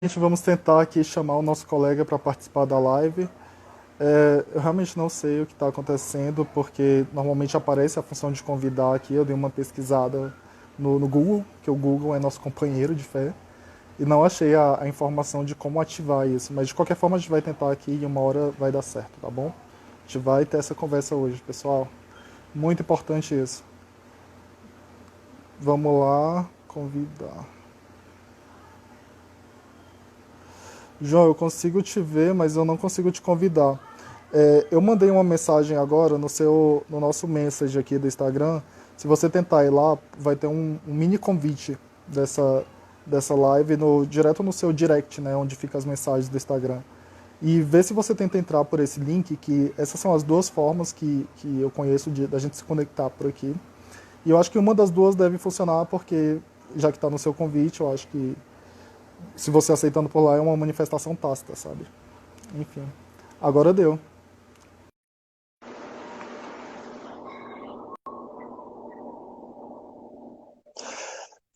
Gente, vamos tentar aqui chamar o nosso colega para participar da live. Eu realmente não sei o que está acontecendo, porque normalmente aparece a função de convidar aqui. Eu dei uma pesquisada no Google, que o Google é nosso companheiro de fé, e não achei a informação de como ativar isso. Mas de qualquer forma, a gente vai tentar aqui e uma hora vai dar certo, tá bom? A gente vai ter essa conversa hoje, pessoal. Muito importante isso. Vamos lá, convidar. João, eu consigo te ver, mas eu não consigo te convidar. Eu mandei uma mensagem agora no nosso message aqui do Instagram. Se você tentar ir lá, vai ter um mini convite dessa live direto no seu direct, né, onde fica as mensagens do Instagram. E vê se você tenta entrar por esse link, que essas são as duas formas que eu conheço da gente se conectar por aqui. E eu acho que uma das duas deve funcionar porque, já que está no seu convite, eu acho que se você aceitando por lá é uma manifestação tácita, sabe? Enfim. Agora deu.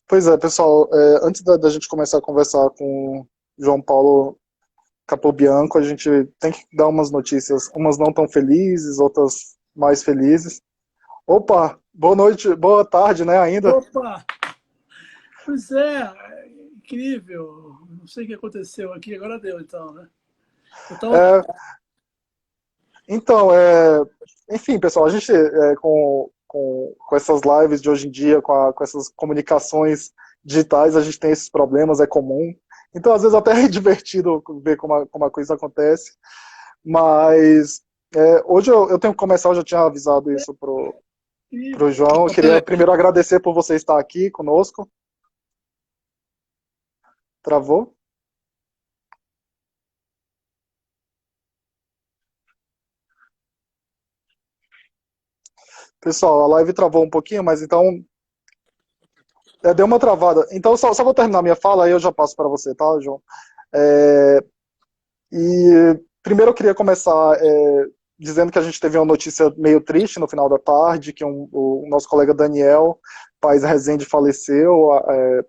Pois é, pessoal, antes da gente começar a conversar com o João Paulo Capobianco, a gente tem que dar umas notícias, umas não tão felizes, outras mais felizes. Opa, boa noite, boa tarde, né, ainda? Opa! Pois é, incrível. Não sei o que aconteceu aqui, agora deu então, né? Eu tava. É, então, enfim, pessoal, a gente com essas lives de hoje em dia, com essas comunicações digitais, a gente tem esses problemas, é comum. Então, às vezes, até é divertido ver como a coisa acontece. Mas hoje eu tenho que começar, eu já tinha avisado isso pro Incrível. João. Eu queria primeiro agradecer por você estar aqui conosco. Travou? Pessoal, a live travou um pouquinho, mas então deu uma travada. Então só vou terminar minha fala aí eu já passo para você, tá, João? É, e primeiro eu queria começar dizendo que a gente teve uma notícia meio triste no final da tarde, que o nosso colega Daniel Paes Rezende faleceu.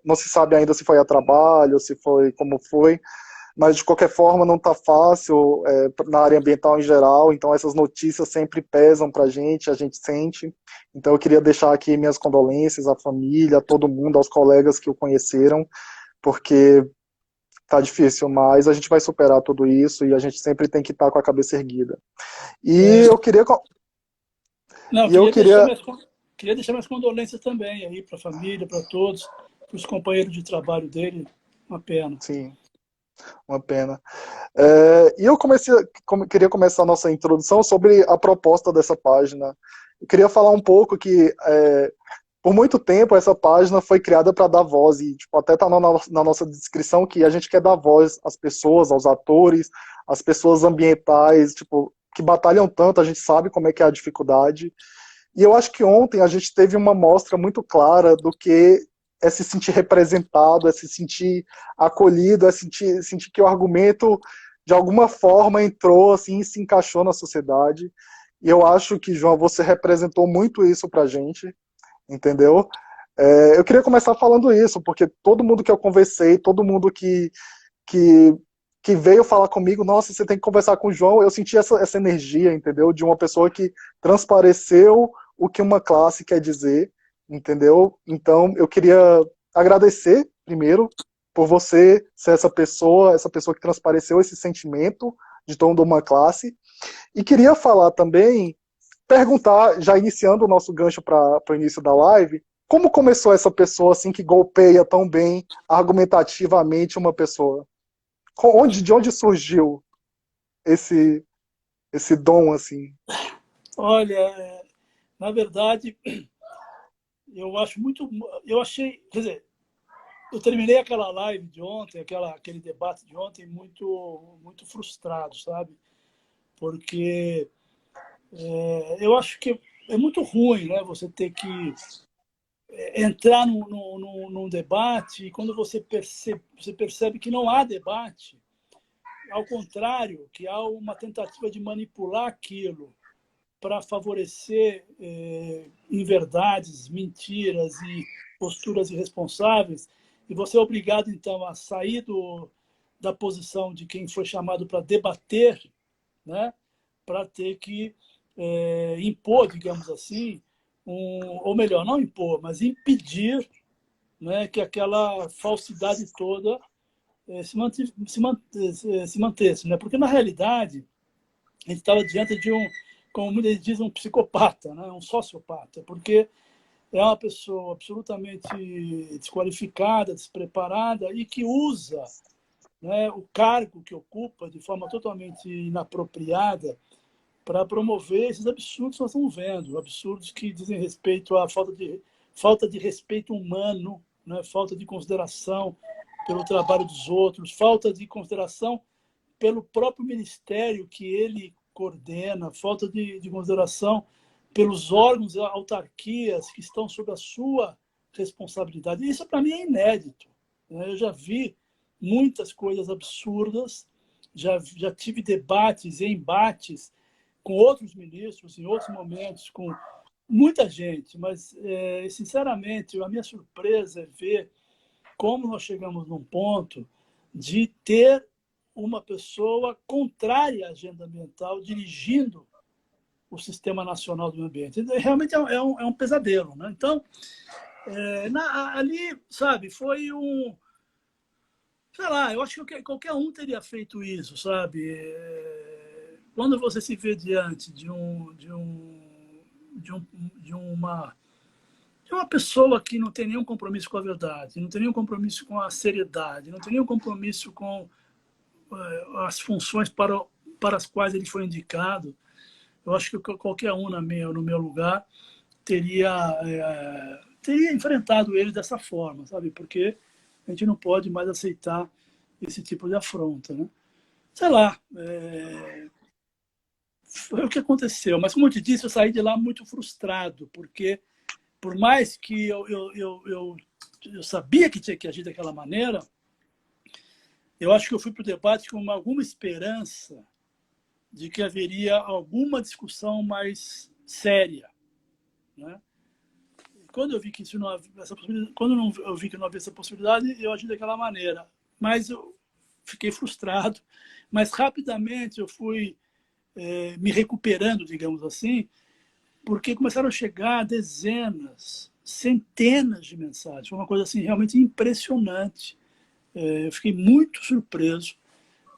Não se sabe ainda se foi a trabalho, se foi como foi, mas de qualquer forma não está fácil na área ambiental em geral, então essas notícias sempre pesam para a gente sente. Então eu queria deixar aqui minhas condolências à família, a todo mundo, aos colegas que o conheceram, porque tá difícil, mas a gente vai superar tudo isso e a gente sempre tem que estar com a cabeça erguida. E É, eu queria, não, e eu queria, queria deixar minhas condolências também aí para a família, para todos, para os companheiros de trabalho dele. Uma pena. sim, uma pena. E eu queria começar a nossa introdução sobre a proposta dessa página. Eu queria falar um pouco que por muito tempo essa página foi criada para dar voz e tipo, até está na nossa descrição que a gente quer dar voz às pessoas, aos atores, às pessoas ambientais, tipo, que batalham tanto, a gente sabe como é que é a dificuldade. E eu acho que ontem a gente teve uma mostra muito clara do que é se sentir representado, é se sentir acolhido, é sentir que o argumento de alguma forma entrou assim e se encaixou na sociedade. E eu acho que, João, você representou muito isso pra gente, entendeu? Eu queria começar falando isso, porque todo mundo que eu conversei, todo mundo que, que veio falar comigo, nossa, você tem que conversar com o João, eu senti essa energia, entendeu? De uma pessoa que transpareceu o que uma classe quer dizer, entendeu? Então, eu queria agradecer, primeiro, por você ser essa pessoa que transpareceu esse sentimento de toda uma classe, e queria falar também, perguntar, já iniciando o nosso gancho para o início da live, como começou essa pessoa assim que golpeia tão bem argumentativamente uma pessoa? De onde surgiu esse esse dom assim? Olha, na verdade, eu acho muito. Eu achei. Quer dizer, eu terminei aquela live de ontem, aquele debate de ontem, muito frustrado, sabe? Porque eu acho que é muito ruim, né? Você ter que entrar num debate e quando você percebe que não há debate, ao contrário, que há uma tentativa de manipular aquilo para favorecer inverdades, mentiras e posturas irresponsáveis, e você é obrigado, então, a sair da posição de quem foi chamado para debater, né, para ter que impor, digamos assim, ou melhor, não impor, mas impedir, né, que aquela falsidade toda se mantesse. Né? Porque, na realidade, a gente estava diante de como muitos dizem, um psicopata, né? Um sociopata, porque é uma pessoa absolutamente desqualificada, despreparada e que usa, né, o cargo que ocupa de forma totalmente inapropriada para promover esses absurdos que nós estamos vendo, absurdos que dizem respeito à falta de respeito humano, né, falta de consideração pelo trabalho dos outros, falta de consideração pelo próprio ministério que ele coordena, falta de consideração pelos órgãos e autarquias que estão sob a sua responsabilidade. Isso, para mim, é inédito. Né? Eu já vi muitas coisas absurdas, já tive debates e embates com outros ministros, em outros momentos, com muita gente, mas, sinceramente, a minha surpresa é ver como nós chegamos num ponto de ter uma pessoa contrária à agenda ambiental dirigindo o Sistema Nacional do Meio Ambiente. Realmente é um pesadelo. Né? Então, ali, sabe, foi sei lá, eu acho que qualquer um teria feito isso, sabe? Quando você se vê diante de uma pessoa que não tem nenhum compromisso com a verdade, não tem nenhum compromisso com a seriedade, não tem nenhum compromisso com as funções para as quais ele foi indicado, eu acho que qualquer um no meu lugar teria enfrentado ele dessa forma, sabe? Porque a gente não pode mais aceitar esse tipo de afronta, né? Sei lá, foi o que aconteceu. Mas, como eu te disse, eu saí de lá muito frustrado, porque por mais que eu sabia que tinha que agir daquela maneira, eu acho que eu fui para o debate com alguma esperança de que haveria alguma discussão mais séria. Né? Quando eu vi que isso não havia essa possibilidade, eu vi que não havia essa possibilidade, eu agi daquela maneira. Mas eu fiquei frustrado. Mas rapidamente eu fui me recuperando, digamos assim, porque começaram a chegar dezenas, centenas de mensagens. Foi uma coisa assim realmente impressionante. Eu fiquei muito surpreso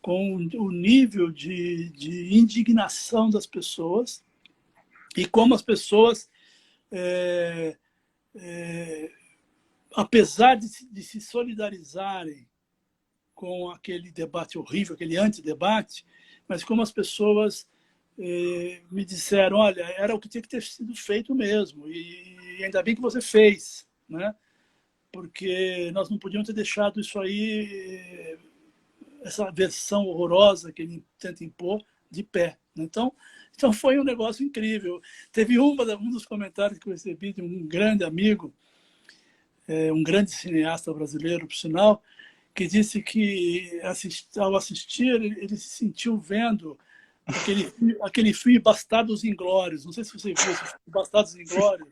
com o nível de indignação das pessoas e como as pessoas, apesar de se solidarizarem com aquele debate horrível, aquele antidebate, mas como as pessoas me disseram, olha, era o que tinha que ter sido feito mesmo, e ainda bem que você fez, né? Porque nós não podíamos ter deixado isso aí, essa versão horrorosa que ele tenta impor, de pé. Então foi um negócio incrível. Teve um dos comentários que eu recebi de um grande amigo, um grande cineasta brasileiro, por sinal, que disse que, ao assistir, ele se sentiu vendo aquele filme Bastardos Inglórios. Não sei se você viu esse filme, Bastardos Inglórios.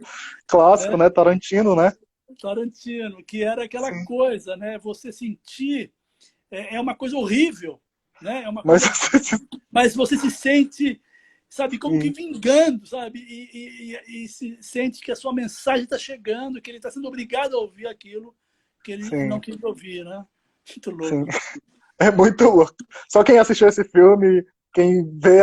Clássico, né? Tarantino, né? Tarantino, que era aquela Sim. coisa, né? Você sentir... É uma coisa horrível, né? É uma coisa... Mas você se sente, sabe, como que vingando, sabe? E se sente que a sua mensagem está chegando, que ele está sendo obrigado a ouvir aquilo que ele não queria ouvir, né? Muito louco. Sim. É muito louco. Só quem assistiu esse filme, quem vê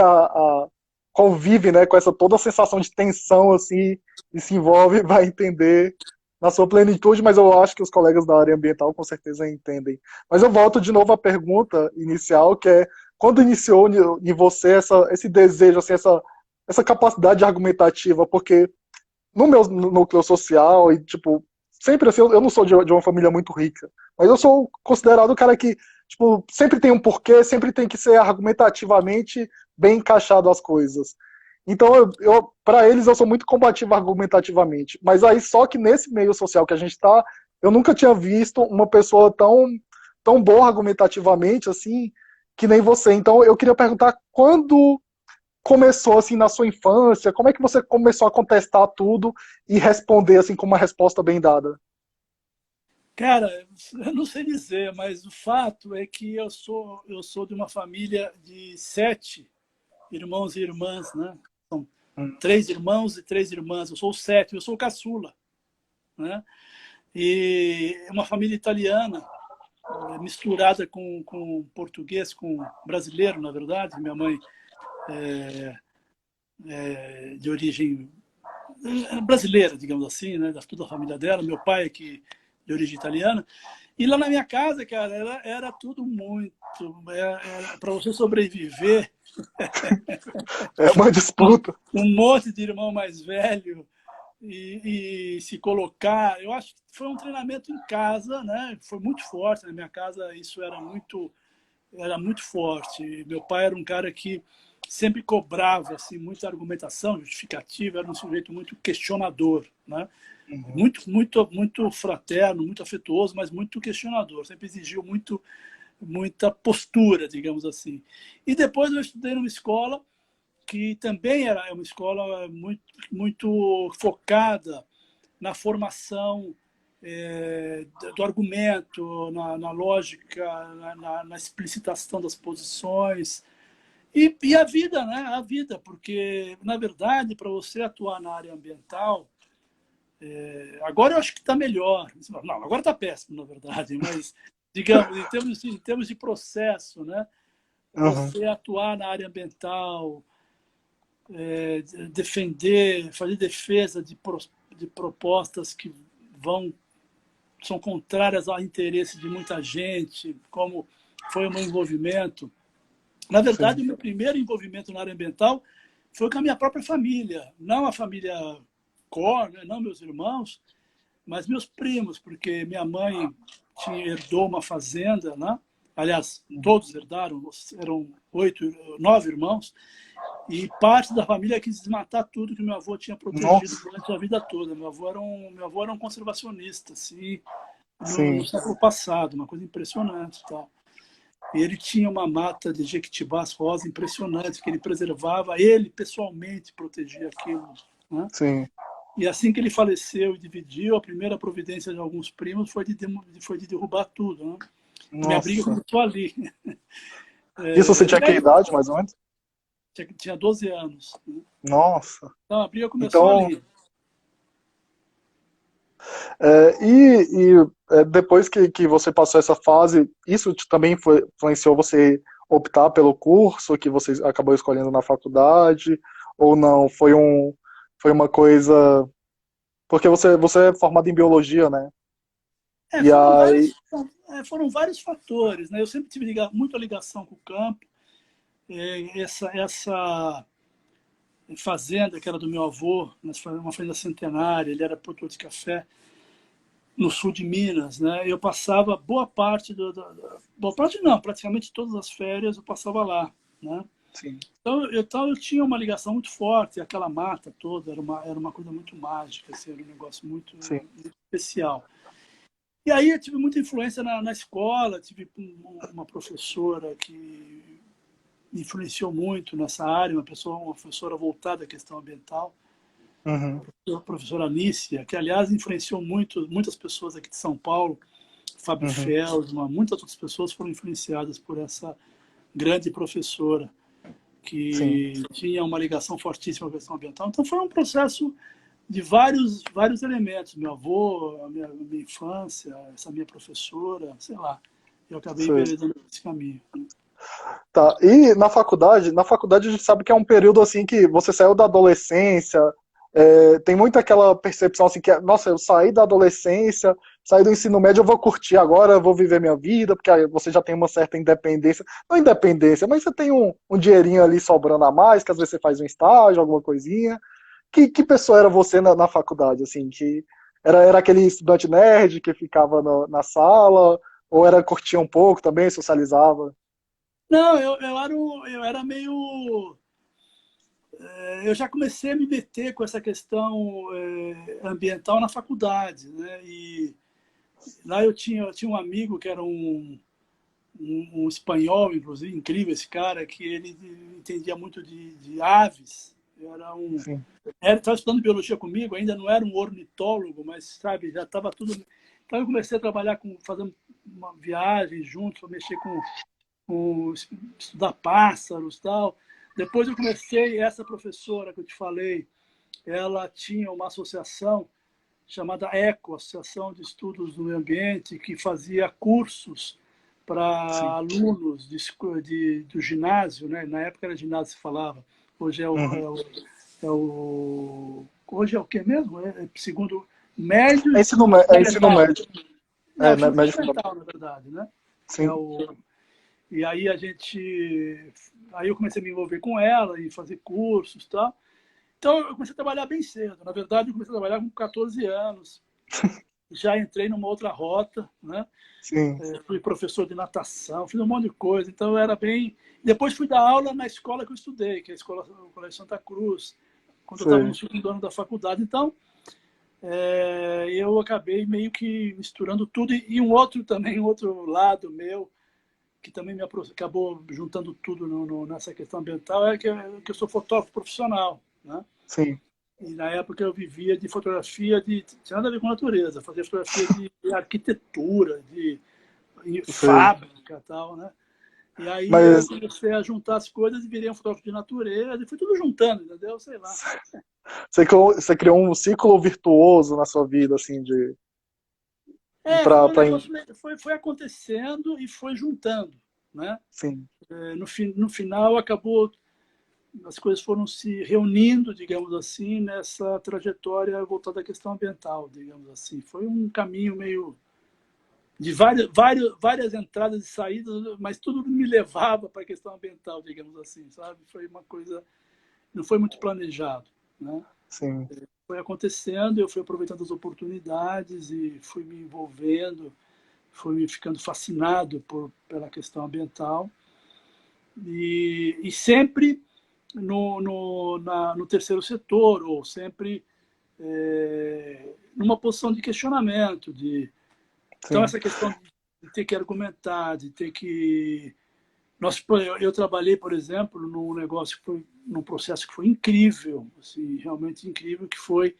convive, né, com essa toda a sensação de tensão assim e se envolve, vai entender na sua plenitude, mas eu acho que os colegas da área ambiental com certeza entendem. Mas eu volto de novo à pergunta inicial, que é quando iniciou em você esse desejo, assim, essa capacidade argumentativa, porque no meu núcleo social, e tipo, sempre assim, eu não sou de uma família muito rica, mas eu sou considerado o cara que, tipo, sempre tem um porquê, sempre tem que ser argumentativamente bem encaixado as coisas. Então, para eles, eu sou muito combativo argumentativamente. Mas aí, só que nesse meio social que a gente está, eu nunca tinha visto uma pessoa tão boa argumentativamente, assim, que nem você. Então, eu queria perguntar quando começou, assim, na sua infância, como é que você começou a contestar tudo e responder, assim, com uma resposta bem dada? Cara, eu não sei dizer, mas o fato é que eu sou de uma família de 7 irmãos e irmãs, né? São Hum, 3 irmãos e 3 irmãs. Eu sou o sétimo, eu sou o caçula, né? E é uma família italiana, misturada com português, com brasileiro, na verdade. Minha mãe é de origem brasileira, digamos assim, né? Toda a família dela. Meu pai é que de origem italiana. E lá na minha casa, cara, era tudo muito. Para você sobreviver, É uma disputa. um monte de irmão mais velho e se colocar. Eu acho que foi um treinamento em casa, né? Foi muito forte. Na minha casa, isso era muito forte. Meu pai era um cara que sempre cobrava assim, muita argumentação, justificativa, era um sujeito muito questionador, né? Uhum. Muito fraterno, muito afetuoso, mas muito questionador. Sempre exigiu muita postura, digamos assim. E depois eu estudei numa escola que também era uma escola muito focada na formação do argumento, na lógica, na explicitação das posições. E a vida, né? A vida, porque, na verdade, para você atuar na área ambiental, agora eu acho que está melhor. Não, agora está péssimo, na verdade, mas, digamos, em termos de processo, né? Uhum. Você atuar na área ambiental, defender, fazer defesa de propostas que são contrárias ao interesse de muita gente, como foi o meu envolvimento. Na verdade, Sim. o meu primeiro envolvimento na área ambiental foi com a minha própria família, não a família core, né, não meus irmãos, mas meus primos, porque minha mãe herdou uma fazenda, né? Aliás, todos herdaram, eram 9 irmãos, e parte da família quis desmatar tudo que meu avô tinha protegido Nossa, durante a vida toda. Meu avô era um conservacionista, assim, no sim. século passado, uma coisa impressionante. Tá? E ele tinha uma mata de jequitibás rosa impressionante, que ele preservava, ele pessoalmente protegia aquilo. Né? Sim. E assim que ele faleceu e dividiu, a primeira providência de alguns primos foi de derrubar tudo. Né? Minha briga Nossa. começou ali. Isso você E tinha que aí, idade, mais ou menos? tinha 12 anos. Né? Nossa. Então a briga começou Então, ali. depois que você passou essa fase, isso também influenciou você optar pelo curso que você acabou escolhendo na faculdade? Ou não? Foi uma coisa. Porque você é formado em biologia, né? É, E foram aí. vários, foram vários fatores. Né? Eu sempre tive muita ligação com o campo. Essa fazenda que era do meu avô, uma fazenda centenária, ele era produtor de café no sul de Minas, né? Eu passava boa parte boa parte não, praticamente todas as férias eu passava lá, né? Sim, Então eu tinha uma ligação muito forte, aquela mata toda era uma coisa muito mágica, assim, era um negócio muito, sim. muito especial. E aí eu tive muita influência na escola, tive uma professora que me influenciou muito nessa área, uma professora voltada à questão ambiental, Uhum, a professora Anícia, que aliás influenciou muitas pessoas aqui de São Paulo, Fábio uhum, Feldman, muitas outras pessoas foram influenciadas por essa grande professora sim. que tinha uma ligação fortíssima com a questão ambiental. Então foi um processo de vários elementos. Meu avô, a minha infância, essa minha professora, sei lá. Eu acabei Sei. enveredando esse caminho. Tá. E na faculdade a gente sabe que é um período assim que você saiu da adolescência, tem muito aquela percepção assim que, nossa, eu saí da adolescência, saí do ensino médio, eu vou curtir agora, eu vou viver minha vida, porque aí você já tem uma certa independência, não independência, mas você tem um dinheirinho ali sobrando a mais, que às vezes você faz um estágio, alguma coisinha. Que pessoa era você na faculdade, assim, que era aquele estudante nerd que ficava na sala, ou era curtia um pouco também, socializava? Não, eu era meio. Eu já comecei a me meter com essa questão ambiental na faculdade, né? E lá eu tinha um amigo que era um espanhol, inclusive, incrível esse cara, que ele entendia muito de aves. Sim. Ele estava estudando biologia comigo, ainda não era um ornitólogo, mas, sabe, já estava tudo. Então eu comecei a trabalhar fazendo uma viagem junto, mexer com estudar pássaros e tal. Depois eu comecei, essa professora que eu te falei, ela tinha uma associação chamada ECO, Associação de Estudos do Meio Ambiente, que fazia cursos para alunos do ginásio, né? Na época era ginásio que se falava, hoje hoje é o que mesmo? Segundo médio É e ensino médio. Não, ensino Médio fundamental, na verdade, né? Sim. E aí aí eu comecei a me envolver com ela e fazer cursos e tal. Então eu comecei a trabalhar bem cedo. Na verdade, eu comecei a trabalhar com 14 anos. Já entrei numa outra rota, né? Sim. Fui professor de natação, fiz um monte de coisa. Então eu era bem. Depois fui dar aula na escola que eu estudei, que é o Colégio Santa Cruz, quando eu estava no segundo ano da faculdade. Então eu acabei meio que misturando tudo e um outro lado meu que também acabou juntando tudo nessa questão ambiental que eu sou fotógrafo profissional, né? Sim. E na época eu vivia de fotografia tinha nada a ver com natureza, fazia fotografia de arquitetura, de fábrica e tal, né? E aí eu comecei a juntar as coisas e virei um fotógrafo de natureza e fui tudo juntando, entendeu? Sei lá. Você criou um ciclo virtuoso na sua vida, assim, de... Foi acontecendo e foi juntando, né? Sim. No final acabou, as coisas foram se reunindo, digamos assim, nessa trajetória voltada à questão ambiental, digamos assim. Foi um caminho meio de várias entradas e saídas, mas tudo me levava para a questão ambiental, digamos assim, sabe? Foi uma coisa, não foi muito planejado, né? Sim. Foi acontecendo, eu fui aproveitando as oportunidades e fui me envolvendo, fui ficando fascinado pela questão ambiental e sempre no terceiro setor, ou sempre numa posição de questionamento. Então, essa questão de ter que argumentar, de ter que... Eu trabalhei, por exemplo, num processo que foi incrível, assim, realmente incrível, que foi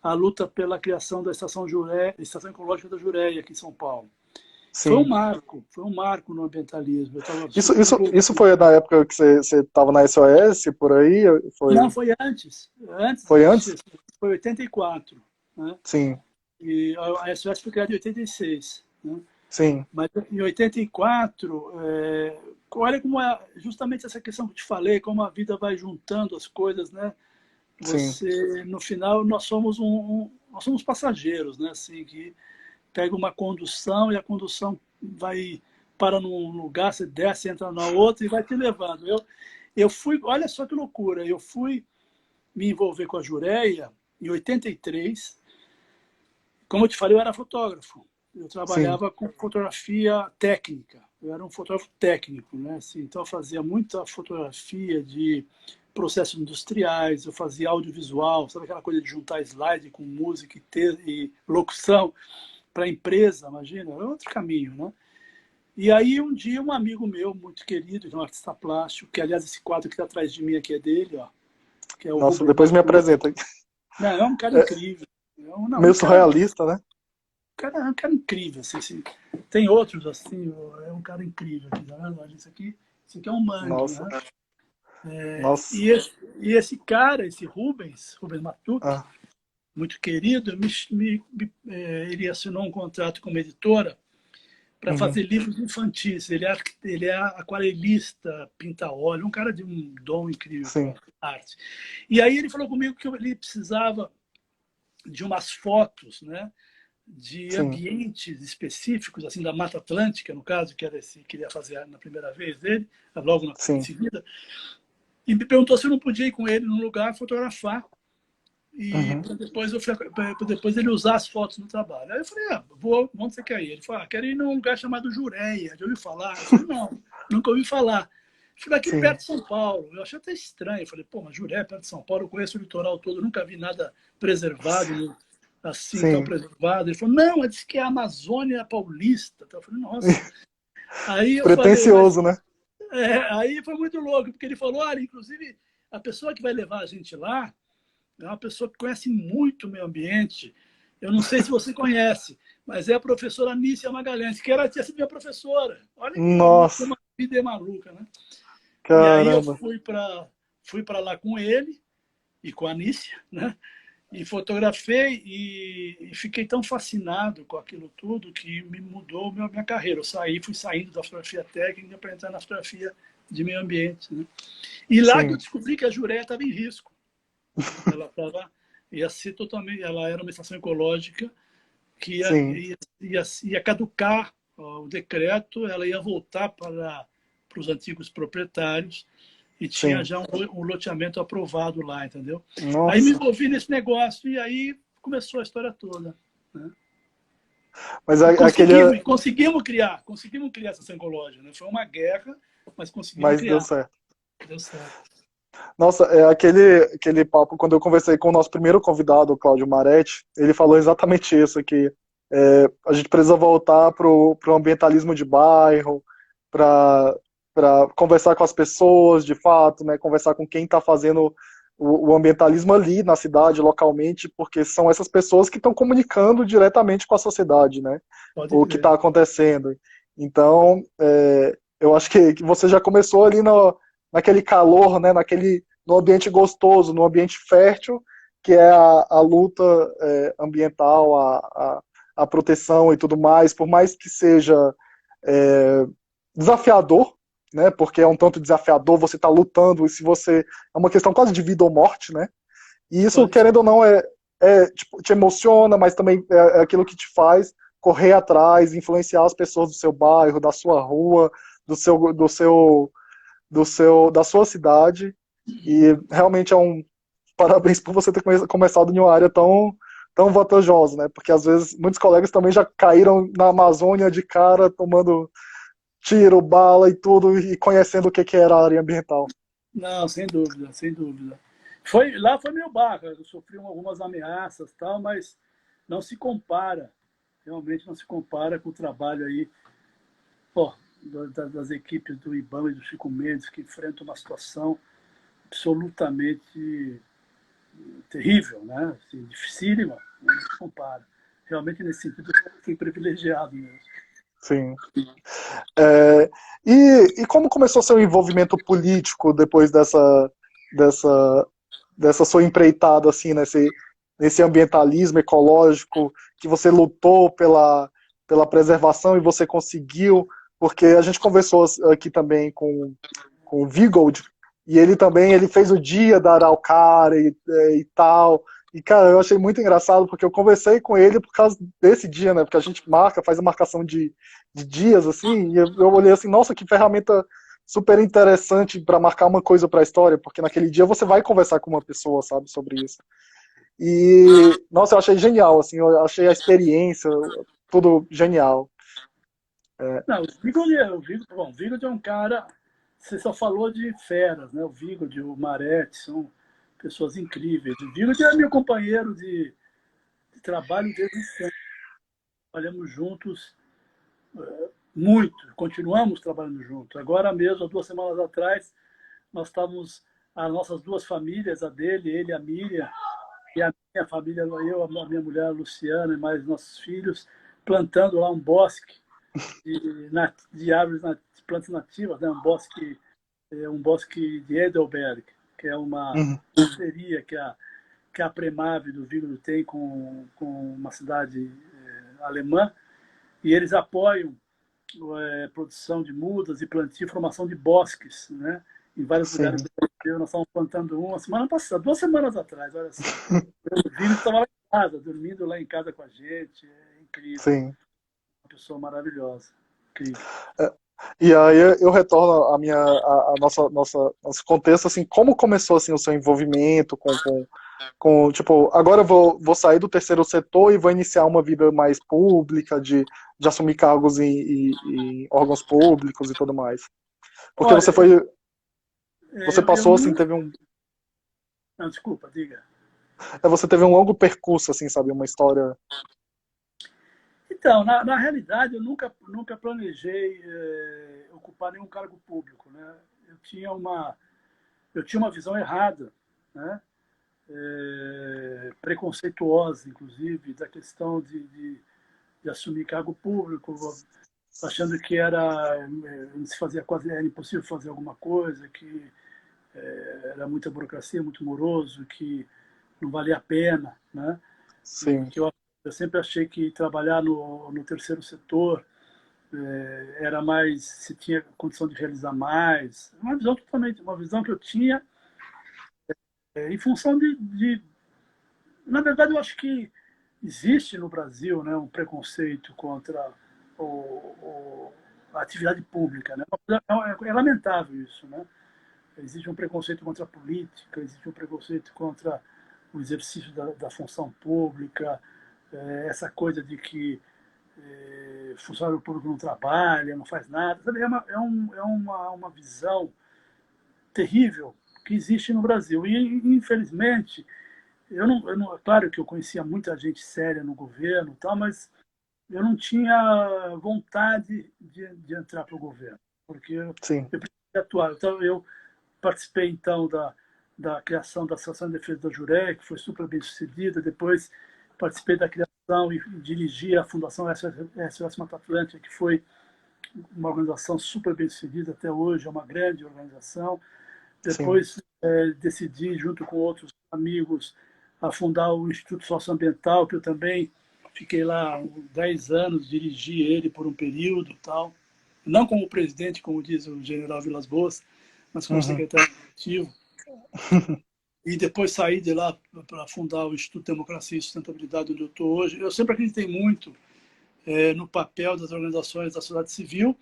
a luta pela criação da Estação Ecológica da Jureia, aqui em São Paulo. Sim. Foi um marco no ambientalismo. Isso foi na época que você estava na SOS, por aí? Não, foi antes. Foi antes? Foi 84. Né? Sim. E a SOS foi criada em 86. Né? Sim. Mas em 84, olha como é justamente essa questão que eu te falei, como a vida vai juntando as coisas, né? No final, nós somos passageiros, né? Assim, que pega uma condução e a condução vai para num lugar, você desce, entra na outra e vai te levando. Eu fui, olha só que loucura, eu fui me envolver com a Jureia em 83. Como eu te falei, eu era fotógrafo. Eu trabalhava com fotografia técnica. Eu era um fotógrafo técnico, né? Assim, então eu fazia muita fotografia de processos industriais, eu fazia audiovisual, sabe aquela coisa de juntar slide com música e locução para a empresa, imagina? É outro caminho, né? E aí um dia um amigo meu, muito querido, que é um artista plástico, que aliás esse quadro que está atrás de mim aqui é dele, ó. Que é o Nossa, depois me apresenta. Não, é um cara incrível. Meio surrealista, né? É um cara incrível. Assim. Tem outros assim, é um cara incrível. Aqui, tá vendo? Isso aqui é um mangue. Nossa. Né? Nossa. E esse cara, esse Rubens Matucci, muito querido, ele assinou um contrato com uma editora para fazer livros infantis. Ele é aquarelista, pinta óleo, um cara de um dom incrível para arte. E aí ele falou comigo que ele precisava de umas fotos, né, de ambientes específicos, assim, da Mata Atlântica, no caso, que era esse que ele ia fazer na primeira vez dele, logo em seguida, e me perguntou se eu não podia ir com ele num lugar fotografar e para depois ele usar as fotos no trabalho. Aí eu falei, vou, onde você quer ir? Ele falou, quero ir num lugar chamado Jureia, já ouviu falar? Eu falei, não, nunca ouvi falar. Eu falei, aqui perto de São Paulo. Eu achei até estranho. Eu falei, pô, mas Jureia, perto de São Paulo, eu conheço o litoral todo, nunca vi nada preservado, assim, tão preservado. Ele falou, não, disse que é a Amazônia Paulista. Eu falei, nossa. Aí eu pretencioso, né? Aí foi muito louco, porque ele falou, olha, inclusive, a pessoa que vai levar a gente lá é uma pessoa que conhece muito o meio ambiente. Eu não sei se você conhece, Mas é a professora Nícia Magalhães, que tinha sido minha professora. Olha Nossa, como a vida é maluca, né? E aí eu caramba. fui para lá com ele e com a Nícia, né? E fotografei e fiquei tão fascinado com aquilo tudo que me mudou a minha carreira. Eu fui saindo da fotografia técnica para entrar na fotografia de meio ambiente, né? E lá que eu Sim, descobri que a Jureia estava em risco. Ia ser totalmente, ela era uma estação ecológica que sim, ia caducar o decreto, ela ia voltar para os antigos proprietários e tinha sim. já um loteamento aprovado lá, entendeu? Aí me Nossa. envolvi nesse negócio e aí começou a história toda. Né? Mas E aquele. conseguimos criar essa ecológica. Né? Foi uma guerra, mas conseguimos Mas deu criar. certo. Deu certo. Nossa, aquele papo, quando eu conversei com o nosso primeiro convidado, o Cláudio Maretti, ele falou exatamente isso, que a gente precisa voltar pro ambientalismo de bairro, para conversar com as pessoas, de fato, né, conversar com quem está fazendo o ambientalismo ali na cidade, localmente, porque são essas pessoas que estão comunicando diretamente com a sociedade, né, Pode o que crer. está acontecendo. Então, eu acho que você já começou ali naquele calor, né, no ambiente gostoso, no ambiente fértil, que é a luta ambiental, a proteção e tudo mais, por mais que seja é, desafiador, né, porque é um tanto desafiador, você está lutando, e se você. É uma questão quase de vida ou morte, né? E isso, Pode ser. querendo ou não, tipo, te emociona, mas também é aquilo que te faz correr atrás, influenciar as pessoas do seu bairro, da sua rua, da sua cidade. E realmente é um parabéns por você ter começado em uma área tão vantajosa, né? Porque às vezes muitos colegas também já caíram na Amazônia de cara, tomando tiro, bala e tudo, e conhecendo o que era a área ambiental. Não, sem dúvida, sem dúvida. Lá foi meu barco, eu sofri algumas ameaças, tal, mas não se compara, realmente não se compara com o trabalho aí, pô, das equipes do IBAMA e do Chico Mendes, que enfrentam uma situação absolutamente terrível, né? Assim, dificílima, não se compara. Realmente, nesse sentido, eu fui privilegiado mesmo. Sim. É, e como começou seu envolvimento político depois dessa, dessa sua empreitada assim nesse ambientalismo ecológico que você lutou pela preservação e você conseguiu? Porque a gente conversou aqui também com o Vigold, e ele fez o dia da Araucária e tal. E, cara, eu achei muito engraçado, porque eu conversei com ele por causa desse dia, né? Porque a gente faz a marcação de dias, assim, e eu olhei assim, nossa, que ferramenta super interessante para marcar uma coisa para a história, porque naquele dia você vai conversar com uma pessoa, sabe, sobre isso. E, nossa, eu achei genial, assim, eu achei a experiência, tudo genial. Não, o Vigor é um cara. Você só falou de feras, né? O Vigor, o Maretti, são pessoas incríveis. O Vigor é meu companheiro de trabalho desde sempre. Trabalhamos juntos muito, continuamos trabalhando juntos. Agora mesmo, há 2 semanas atrás, nós estávamos, as nossas duas famílias, a dele, ele, a Miriam, e a minha família, eu, a minha mulher, a Luciana, e mais nossos filhos, plantando lá um bosque de árvores, de plantas nativas, né? Um bosque de Heidelberg, que é uma Uhum. parceria que a Premave do Vigor tem com uma cidade alemã, e eles apoiam produção de mudas e plantio e formação de bosques, né? Em vários lugares Sim, do Brasil. Nós estávamos plantando uma semana passada, 2 semanas atrás, olha só. O Vigor estava lá em casa, dormindo lá em casa com a gente. É incrível. sim. Uma pessoa maravilhosa. Incrível. E aí eu retorno a nosso contexto, assim, como começou, assim, o seu envolvimento tipo, agora eu vou sair do terceiro setor e vou iniciar uma vida mais pública, de assumir cargos em órgãos públicos e tudo mais. Porque Olha, você eu passou, assim, não. Não, desculpa, diga. você teve um longo percurso, assim, sabe, uma história, Então, na realidade, eu nunca planejei ocupar nenhum cargo público. Né? Eu tinha uma visão errada, né? Preconceituosa, inclusive, da questão de de assumir cargo público, achando que era, não se fazia quase, era impossível fazer alguma coisa, que era muita burocracia, muito moroso, que não valia a pena, né? E Sim. que eu sempre achei que trabalhar no terceiro setor era mais, se tinha condição de realizar mais. Uma visão totalmente, uma visão que eu tinha em função na verdade, eu acho que existe no Brasil, né, um preconceito contra a atividade pública, né? É lamentável isso, né? Existe um preconceito contra a política, existe um preconceito contra o exercício da função pública, essa coisa de que funcionário público não trabalha, não faz nada. Sabe? Uma visão terrível que existe no Brasil. E, infelizmente, claro que eu conhecia muita gente séria no governo, tal, mas eu não tinha vontade de entrar para o governo, porque eu Sim. precisava atuar. Então, eu participei, então, da criação da Associação de Defesa da Juré, que foi super bem sucedida. Depois, participei da criação e dirigi a Fundação SOS Mata Atlântica, que foi uma organização super bem sucedida até hoje, é uma grande organização. Sim. Depois, decidi, junto com outros amigos, a fundar o Instituto Socioambiental, que eu também fiquei lá 10 anos, dirigi ele por um período, tal. Não como presidente, como diz o general Vilas Boas, mas como Uhum. secretário executivo. E depois saí de lá para fundar o Instituto Democracia e Sustentabilidade, onde eu estou hoje. Eu sempre acreditei muito no papel das organizações da sociedade civil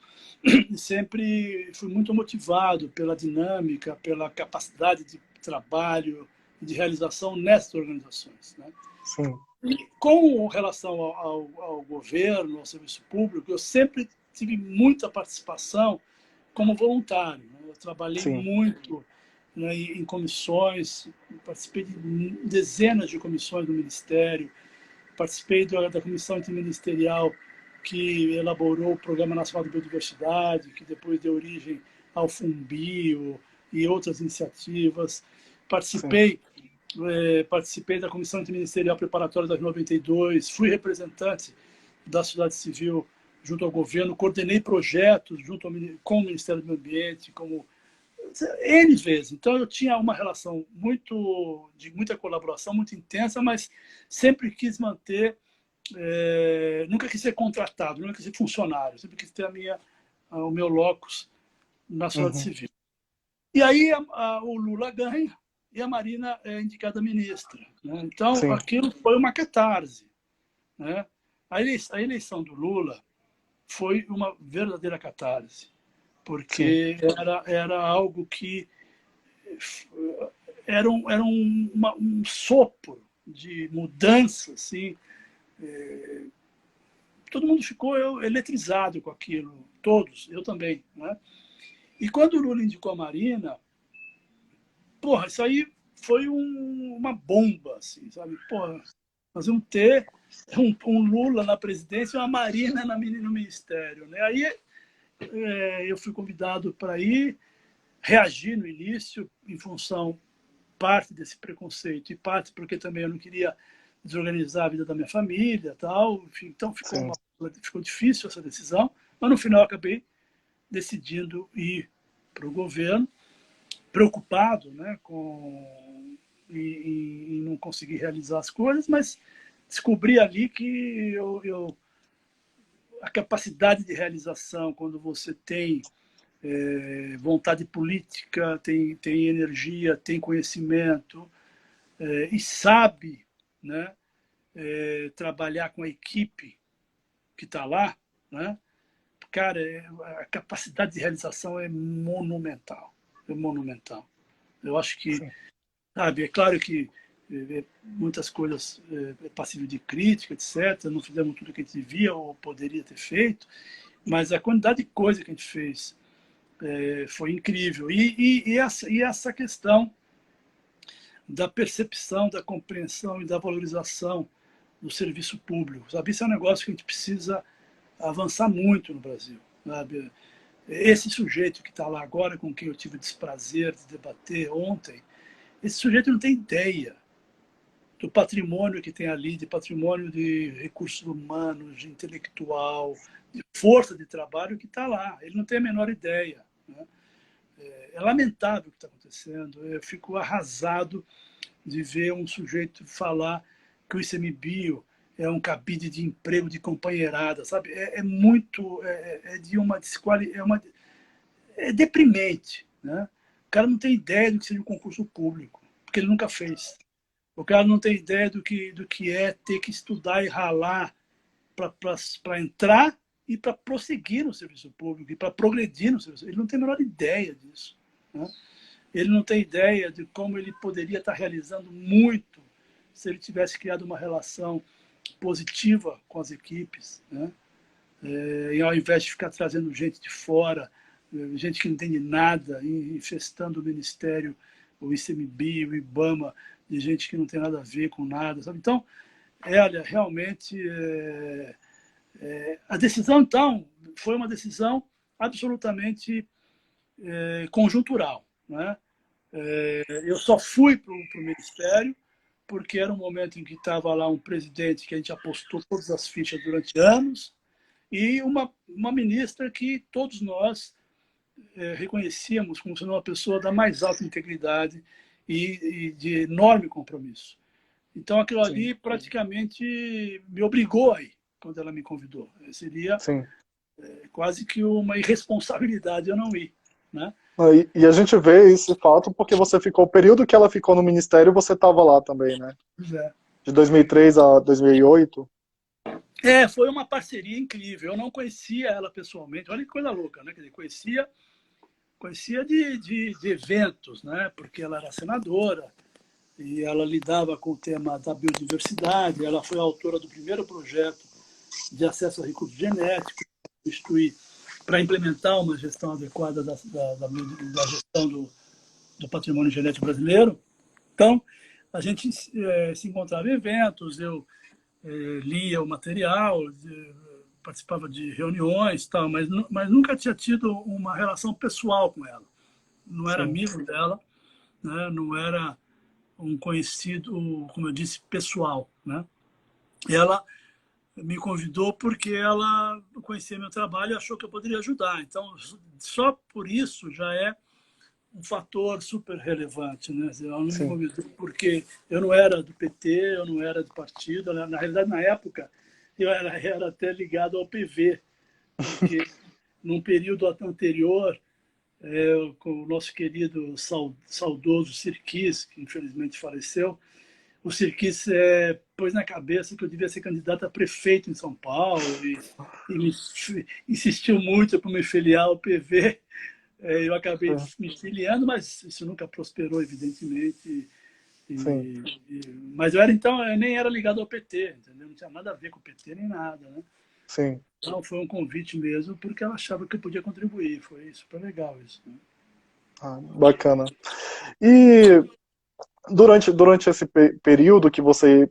e sempre fui muito motivado pela dinâmica, pela capacidade de trabalho e de realização nessas organizações, né? Sim. E com relação ao governo, ao serviço público, eu sempre tive muita participação como voluntário, né? Eu trabalhei Sim. muito, né, em comissões, participei de dezenas de comissões do Ministério, participei da comissão interministerial que elaborou o Programa Nacional de Biodiversidade, que depois deu origem ao Fumbio e outras iniciativas. Sim. Participei da Comissão Interministerial Preparatória das 92, fui representante da sociedade civil junto ao governo, coordenei projetos com o Ministério do Meio Ambiente, como N vezes. Então, eu tinha uma relação de muita colaboração, muito intensa, mas sempre quis manter, nunca quis ser contratado, nunca quis ser funcionário, sempre quis ter o meu locus na sociedade Uhum. civil. E aí o Lula ganha e a Marina é indicada ministra, né? Então, Sim. aquilo foi uma catarse, né? A eleição do Lula foi uma verdadeira catarse, Sim. porque era algo que era um sopro de mudança, assim. Todo mundo ficou eletrizado com aquilo, todos, eu também, né? E quando o Lula indicou a Marina, porra, isso aí foi uma bomba, assim, sabe? Porra, nós vamos ter um Lula na presidência e uma Marina no ministério, né? Aí eu fui convidado para ir, reagir no início em função parte desse preconceito e parte porque também eu não queria desorganizar a vida da minha família, tal. Enfim, então Sim. ficou difícil essa decisão, mas no final acabei decidindo ir para o governo, preocupado, né, em não conseguir realizar as coisas, mas descobri ali que a capacidade de realização, quando você tem vontade política, tem energia, tem conhecimento e sabe, né, trabalhar com a equipe que está lá, né, cara, a capacidade de realização é monumental. É monumental. Eu acho que, Sim. sabe, é claro que muitas coisas é passível de crítica, etc. Não fizemos tudo o que a gente devia ou poderia ter feito, mas a quantidade de coisa que a gente fez foi incrível. E essa questão da percepção, da compreensão e da valorização do serviço público, sabe? Isso é um negócio que a gente precisa avançar muito no Brasil, sabe? Esse sujeito que está lá agora, com quem eu tive o desprazer de debater ontem, esse sujeito não tem ideia do patrimônio que tem ali, de patrimônio de recursos humanos, de intelectual, de força de trabalho que está lá. Ele não tem a menor ideia, né? É lamentável o que está acontecendo. Eu fico arrasado de ver um sujeito falar que o ICMBio é um cabide de emprego de companheirada, sabe? É de uma é deprimente, né? O cara não tem ideia do que seja um concurso público, porque ele nunca fez. O cara não tem ideia do que é ter que estudar e ralar para entrar e para prosseguir no serviço público e para progredir no serviço. Ele não tem a menor ideia disso, né? Ele não tem ideia de como ele poderia estar realizando muito se ele tivesse criado uma relação positiva com as equipes, né? E ao invés de ficar trazendo gente de fora, gente que não entende nada, infestando o Ministério, o ICMBio, o IBAMA, de gente que não tem nada a ver com nada, sabe? Então, olha, realmente, a decisão, então, foi uma decisão absolutamente conjuntural, né? Eu só fui para o Ministério porque era um momento em que estava lá um presidente que a gente apostou todas as fichas durante anos e uma ministra que todos nós reconhecíamos como sendo uma pessoa da mais alta integridade e de enorme compromisso. Então, aquilo ali praticamente me obrigou a ir, quando ela me convidou. Seria quase que uma irresponsabilidade eu não ir, né? E a gente vê esse fato porque você ficou, o período que ela ficou no ministério, você estava lá também, né? De 2003 a 2008. Foi uma parceria incrível. Eu não conhecia ela pessoalmente. Olha que coisa louca, né? Quer dizer, conhecia de eventos, né? Porque ela era senadora e ela lidava com o tema da biodiversidade. Ela foi a autora do primeiro projeto de acesso a recursos genéticos, para implementar uma gestão adequada da gestão do patrimônio genético brasileiro. Então, a gente se encontrava em eventos, eu lia o material, participava de reuniões, tal, mas nunca tinha tido uma relação pessoal com ela. Não era amigo dela, né? Não era um conhecido, como eu disse, pessoal, né? Ela me convidou porque ela conhecia meu trabalho e achou que eu poderia ajudar. Então, só por isso já é um fator super relevante, né? Ela não me convidou porque eu não era do PT, eu não era do partido. Na realidade, na época, eu era até ligado ao PV, porque num período anterior, com o nosso querido saudoso Sirkis, que infelizmente faleceu, o Sirkis pôs na cabeça que eu devia ser candidato a prefeito em São Paulo e insistiu muito para me filiar ao PV. Eu acabei me filiando, mas isso nunca prosperou, evidentemente. Mas eu nem era ligado ao PT, entendeu? Não tinha nada a ver com o PT nem nada, né? Sim. Então foi um convite mesmo, porque ela achava que eu podia contribuir. Foi super legal isso, né? Bacana. E durante esse período que você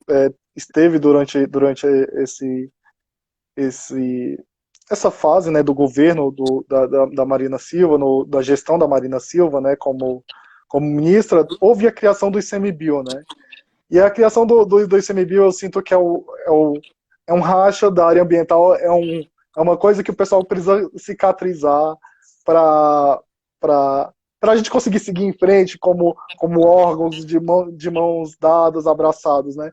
esteve durante esse essa fase, né, do governo da Marina Silva, da gestão da Marina Silva, né, como ministra, houve a criação do ICMBio, né? E a criação do ICMBio eu sinto que é um racha da área ambiental, é uma coisa que o pessoal precisa cicatrizar para a gente conseguir seguir em frente como órgãos de mãos dadas, abraçados, né?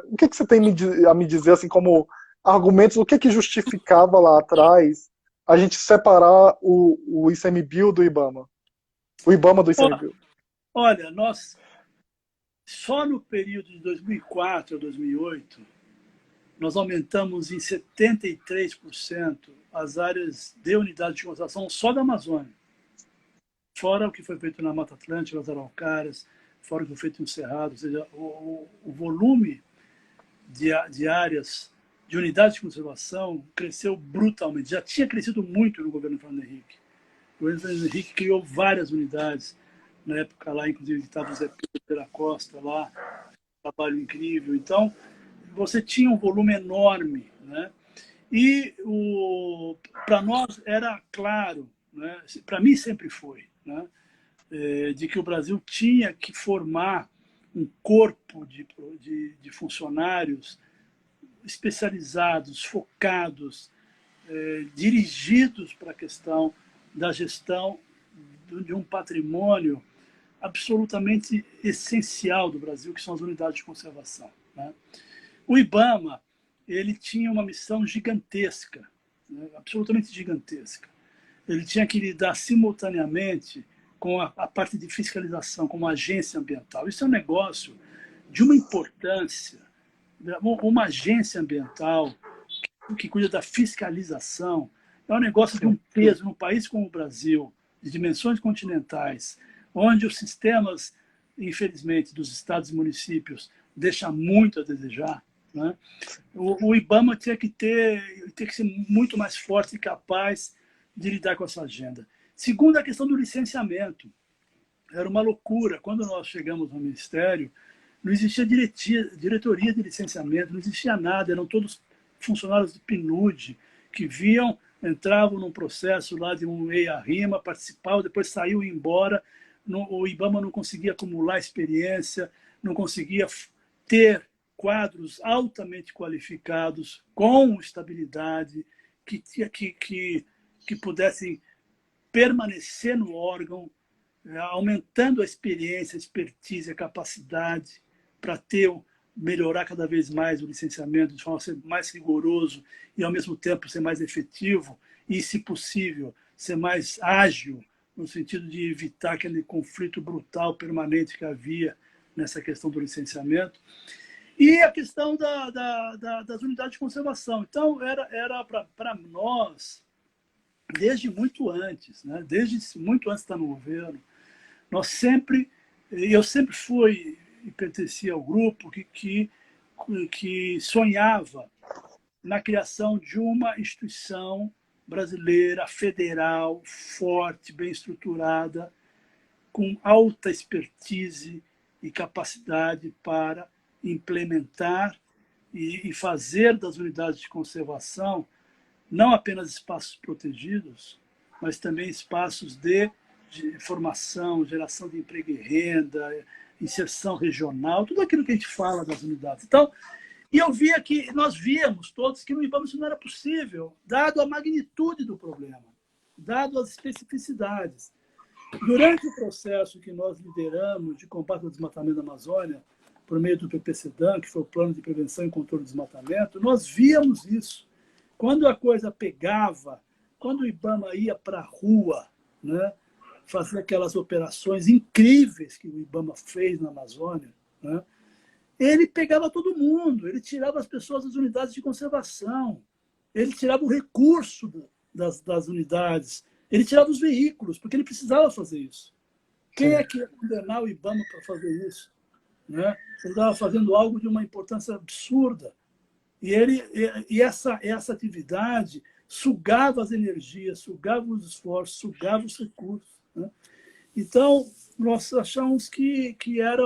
O que você tem a me dizer, assim, como argumentos, o que justificava lá atrás a gente separar o ICMBio do IBAMA? O IBAMA do ICMBio. Olha, só no período de 2004 a 2008, nós aumentamos em 73% as áreas de unidade de conservação só da Amazônia. Fora o que foi feito na Mata Atlântica, nas Araucárias, fora o que foi feito no Cerrado. Ou seja, o volume de áreas de unidades de conservação cresceu brutalmente. Já tinha crescido muito no governo Fernando Henrique. O governo Fernando Henrique criou várias unidades. Na época lá, inclusive, estava o Zé Pedro da Costa lá, trabalho incrível. Então, você tinha um volume enorme, né? E para nós era claro, né? Para mim sempre foi, né? De que o Brasil tinha que formar um corpo de funcionários especializados, focados, dirigidos para a questão da gestão de um patrimônio absolutamente essencial do Brasil, que são as unidades de conservação, né? O IBAMA, ele tinha uma missão gigantesca, né? Absolutamente gigantesca. Ele tinha que lidar simultaneamente com a parte de fiscalização, como agência ambiental. Isso é um negócio de uma importância. Uma agência ambiental que cuida da fiscalização é um negócio de um peso num país como o Brasil, de dimensões continentais, onde os sistemas, infelizmente, dos estados e municípios deixam muito a desejar, né? O IBAMA tinha que ser muito mais forte e capaz de lidar com essa agenda. Segundo, a questão do licenciamento. Era uma loucura. Quando nós chegamos no Ministério, não existia diretoria de licenciamento, não existia nada, eram todos funcionários do PNUD, que entravam num processo lá de um EIA-RIMA, participavam, depois saíam e iam embora. O IBAMA não conseguia acumular experiência, não conseguia ter quadros altamente qualificados, com estabilidade, que pudessem permanecer no órgão, aumentando a experiência, a expertise, a capacidade para melhorar cada vez mais o licenciamento, de forma a ser mais rigoroso e, ao mesmo tempo, ser mais efetivo e, se possível, ser mais ágil, no sentido de evitar aquele conflito brutal, permanente que havia nessa questão do licenciamento. E a questão das unidades de conservação. Então, era para nós, desde muito antes, né? Desde muito antes de estar no governo, eu sempre fui e pertencia ao grupo que sonhava na criação de uma instituição brasileira, federal, forte, bem estruturada, com alta expertise e capacidade para implementar e fazer das unidades de conservação não apenas espaços protegidos, mas também espaços de formação, geração de emprego e renda, inserção regional, tudo aquilo que a gente fala das unidades. Então, e nós víamos todos que no IBAMA isso não era possível, dado a magnitude do problema, dado as especificidades. Durante o processo que nós lideramos de combate ao desmatamento da Amazônia, por meio do PPCDAM, que foi o Plano de Prevenção e Controle do Desmatamento, nós víamos isso. Quando a coisa pegava, quando o IBAMA ia para a rua, né, fazer aquelas operações incríveis que o IBAMA fez na Amazônia, né, ele pegava todo mundo, ele tirava as pessoas das unidades de conservação, ele tirava o recurso das unidades, ele tirava os veículos, porque ele precisava fazer isso. Quem é que ia condenar o IBAMA para fazer isso? Né? Ele estava fazendo algo de uma importância absurda. E essa atividade sugava as energias, sugava os esforços, sugava os recursos, né? Então, nós achamos que era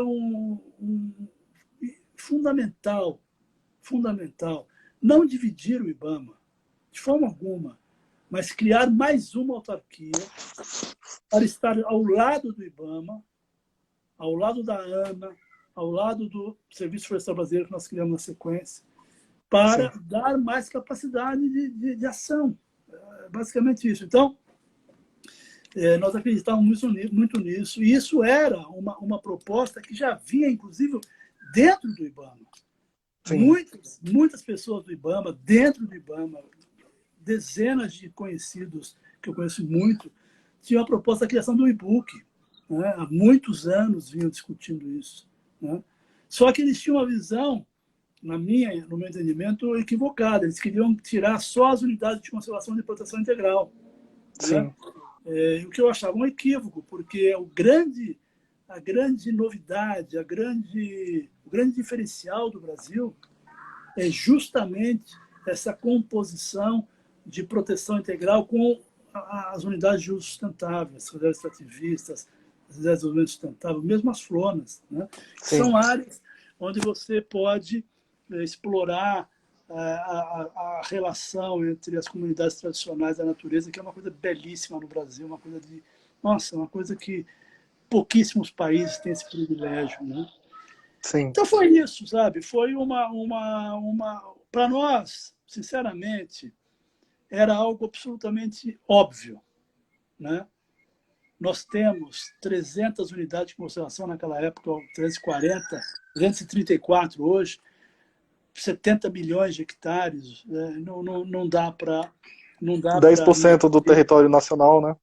fundamental não dividir o IBAMA, de forma alguma, mas criar mais uma autarquia para estar ao lado do IBAMA, ao lado da ANA, ao lado do Serviço Florestal Brasileiro, que nós criamos na sequência, para dar mais capacidade de ação. Basicamente isso. Então, nós acreditávamos muito nisso, e isso era uma proposta que já vinha, inclusive, dentro do IBAMA. Muitas pessoas do IBAMA, dentro do IBAMA, dezenas de conhecidos, que eu conheço muito, tinham a proposta da criação do e-book. Né? Há muitos anos vinham discutindo isso. Né? Só que eles tinham uma visão, no meu entendimento, equivocada. Eles queriam tirar só as unidades de conservação e proteção integral. Né? O que eu achava um equívoco, porque a grande novidade, o grande diferencial do Brasil é justamente essa composição de proteção integral com as unidades de uso sustentável, as unidades extrativistas, as unidades de desenvolvimento sustentável, mesmo as FLONAS, né? São áreas onde você pode explorar a relação entre as comunidades tradicionais da natureza, que é uma coisa belíssima no Brasil, uma coisa que pouquíssimos países têm esse privilégio, né? Sim. Então foi isso, sabe? Foi para nós, sinceramente, era algo absolutamente óbvio, né? Nós temos 300 unidades de conservação naquela época, 340, 234 hoje, 70 milhões de hectares, né? Não dá para... Não dá para... 10% do território nacional, né?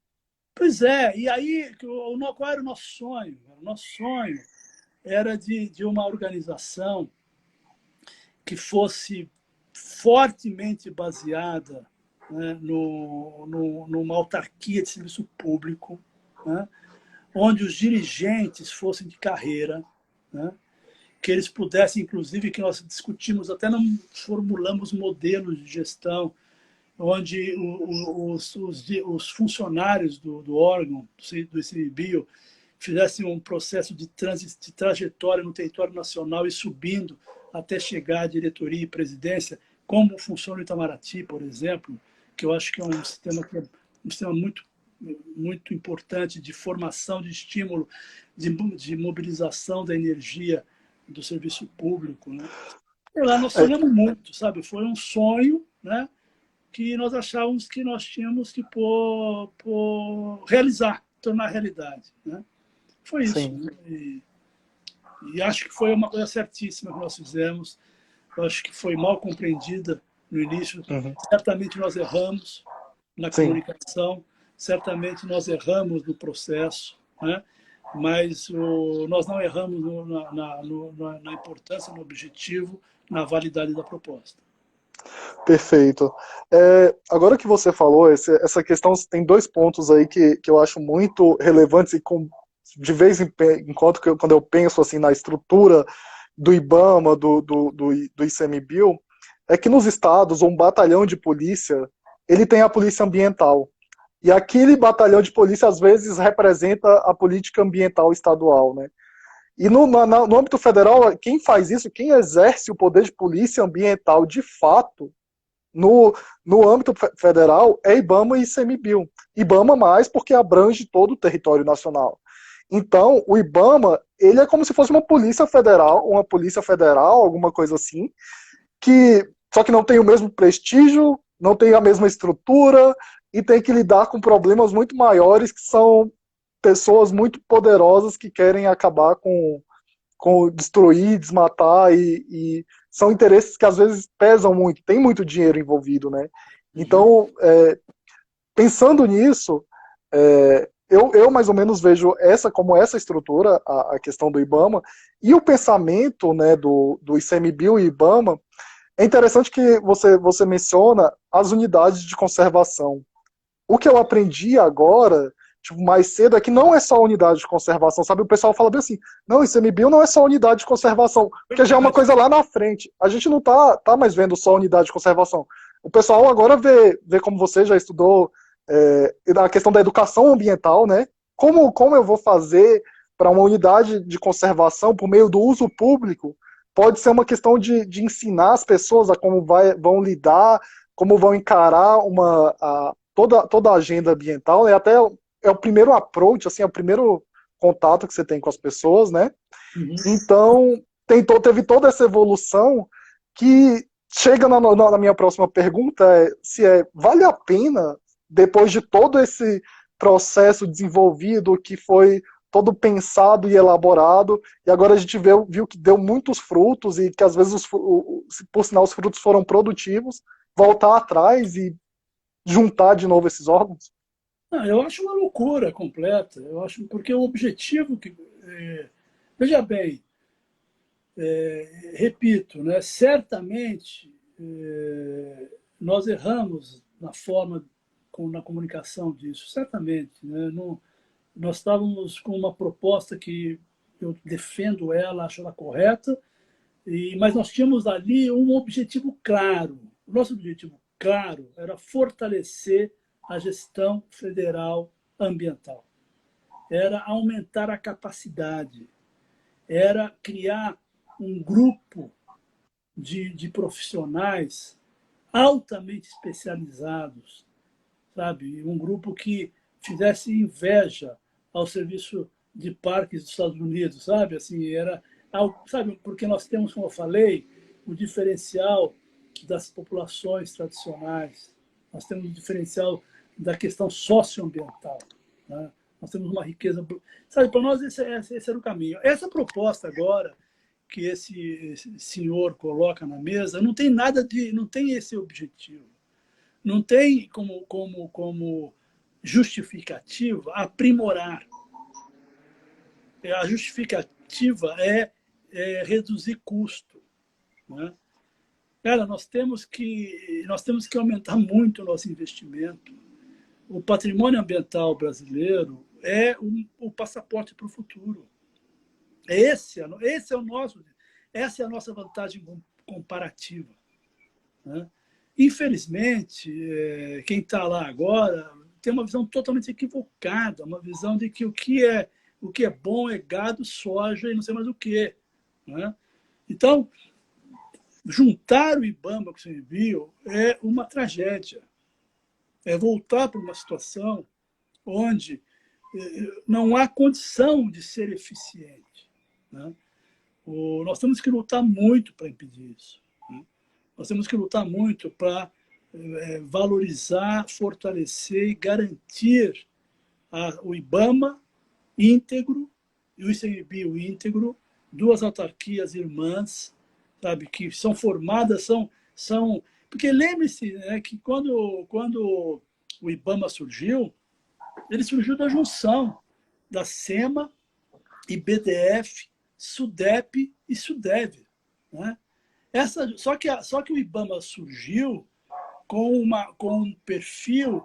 Pois é, e aí, qual era o nosso sonho? O nosso sonho era de uma organização que fosse fortemente baseada, né, numa autarquia de serviço público, né, onde os dirigentes fossem de carreira, né, que eles pudessem, inclusive, que nós discutimos, até não formulamos modelos de gestão, onde os funcionários do órgão, do ICMBio, fizessem um processo de trajetória no território nacional e subindo até chegar à diretoria e presidência, como funciona o Itamaraty, por exemplo, que eu acho que é um sistema muito, muito importante de formação, de estímulo, de mobilização da energia do serviço público, né? E lá nós sonhamos muito, sabe? Foi um sonho, né, que nós achávamos que nós tínhamos que realizar, tornar realidade, né? Foi isso, Sim. né? E acho que foi uma coisa certíssima que nós fizemos. Eu acho que foi mal compreendida no início. Uhum. Certamente nós erramos na Sim. comunicação, certamente nós erramos no processo, né? Mas nós não erramos na importância, no objetivo, na validade da proposta. Perfeito. Agora que você falou, essa questão tem dois pontos aí que eu acho muito relevantes e de vez em quando, quando eu penso assim na estrutura do IBAMA, do ICMBio, é que nos estados, um batalhão de polícia, ele tem a polícia ambiental. E aquele batalhão de polícia, às vezes, representa a política ambiental estadual, né? E no âmbito federal, quem faz isso, quem exerce o poder de polícia ambiental de fato, no âmbito federal, é IBAMA e ICMBio. IBAMA mais porque abrange todo o território nacional. Então, o IBAMA, ele é como se fosse uma polícia federal, alguma coisa assim, só que não tem o mesmo prestígio, não tem a mesma estrutura e tem que lidar com problemas muito maiores, que são pessoas muito poderosas que querem acabar com destruir, desmatar e são interesses que às vezes pesam muito, tem muito dinheiro envolvido, né? Então, pensando nisso, eu mais ou menos vejo como essa estrutura, a questão do IBAMA, e o pensamento, né, do ICMBio e IBAMA. É interessante que você menciona as unidades de conservação. O que eu aprendi agora, tipo, mais cedo, é que não é só unidade de conservação, sabe? O pessoal fala bem assim, não, ICMBio não é só unidade de conservação, porque já é uma coisa lá na frente. A gente não tá mais vendo só unidade de conservação. O pessoal agora vê como você já estudou a questão da educação ambiental, né? Como eu vou fazer para uma unidade de conservação, por meio do uso público, pode ser uma questão de ensinar as pessoas a como vão lidar, como vão encarar toda a agenda ambiental, né? Até é o primeiro approach, assim, é o primeiro contato que você tem com as pessoas, né? Uhum. Então, teve toda essa evolução que chega na minha próxima pergunta, vale a pena, depois de todo esse processo desenvolvido, que foi todo pensado e elaborado, e agora a gente viu que deu muitos frutos e que às vezes, por sinal, os frutos foram produtivos, voltar atrás e juntar de novo esses órgãos? Eu acho uma loucura completa. Eu acho porque o objetivo veja bem, repito, né? Certamente nós erramos na forma, na comunicação disso, certamente, né? Nós estávamos com uma proposta que eu defendo ela, acho ela correta, mas nós tínhamos ali um objetivo claro. O nosso objetivo claro era fortalecer a gestão federal ambiental. Era aumentar a capacidade, era criar um grupo de profissionais altamente especializados, sabe? Um grupo que fizesse inveja ao serviço de parques dos Estados Unidos, sabe? Assim, sabe, porque nós temos, como eu falei, o diferencial das populações tradicionais, nós temos o diferencial da questão socioambiental, né? Nós temos uma riqueza... Sabe, para nós esse era o caminho. Essa proposta agora que esse senhor coloca na mesa não tem nada de... não tem esse objetivo. Não tem como justificativa aprimorar. A justificativa é reduzir custo, né? Cara, nós temos que aumentar muito o nosso investimento. O patrimônio ambiental brasileiro é o passaporte para o futuro. Essa é a nossa vantagem comparativa, né? Infelizmente, quem está lá agora tem uma visão totalmente equivocada, uma visão de que o que é bom é gado, soja e não sei mais o quê, né? Então, juntar o IBAMA com o ICMBio é uma tragédia. É voltar para uma situação onde não há condição de ser eficiente, né? Nós temos que lutar muito para impedir isso, né? Nós temos que lutar muito para valorizar, fortalecer e garantir o IBAMA íntegro e o ICMBio íntegro, duas autarquias irmãs, sabe, que são formadas, são porque lembre-se, né, que quando o IBAMA surgiu, ele surgiu da junção da SEMA, IBDF, SUDEP e SUDEV, né? Só que o IBAMA surgiu com um perfil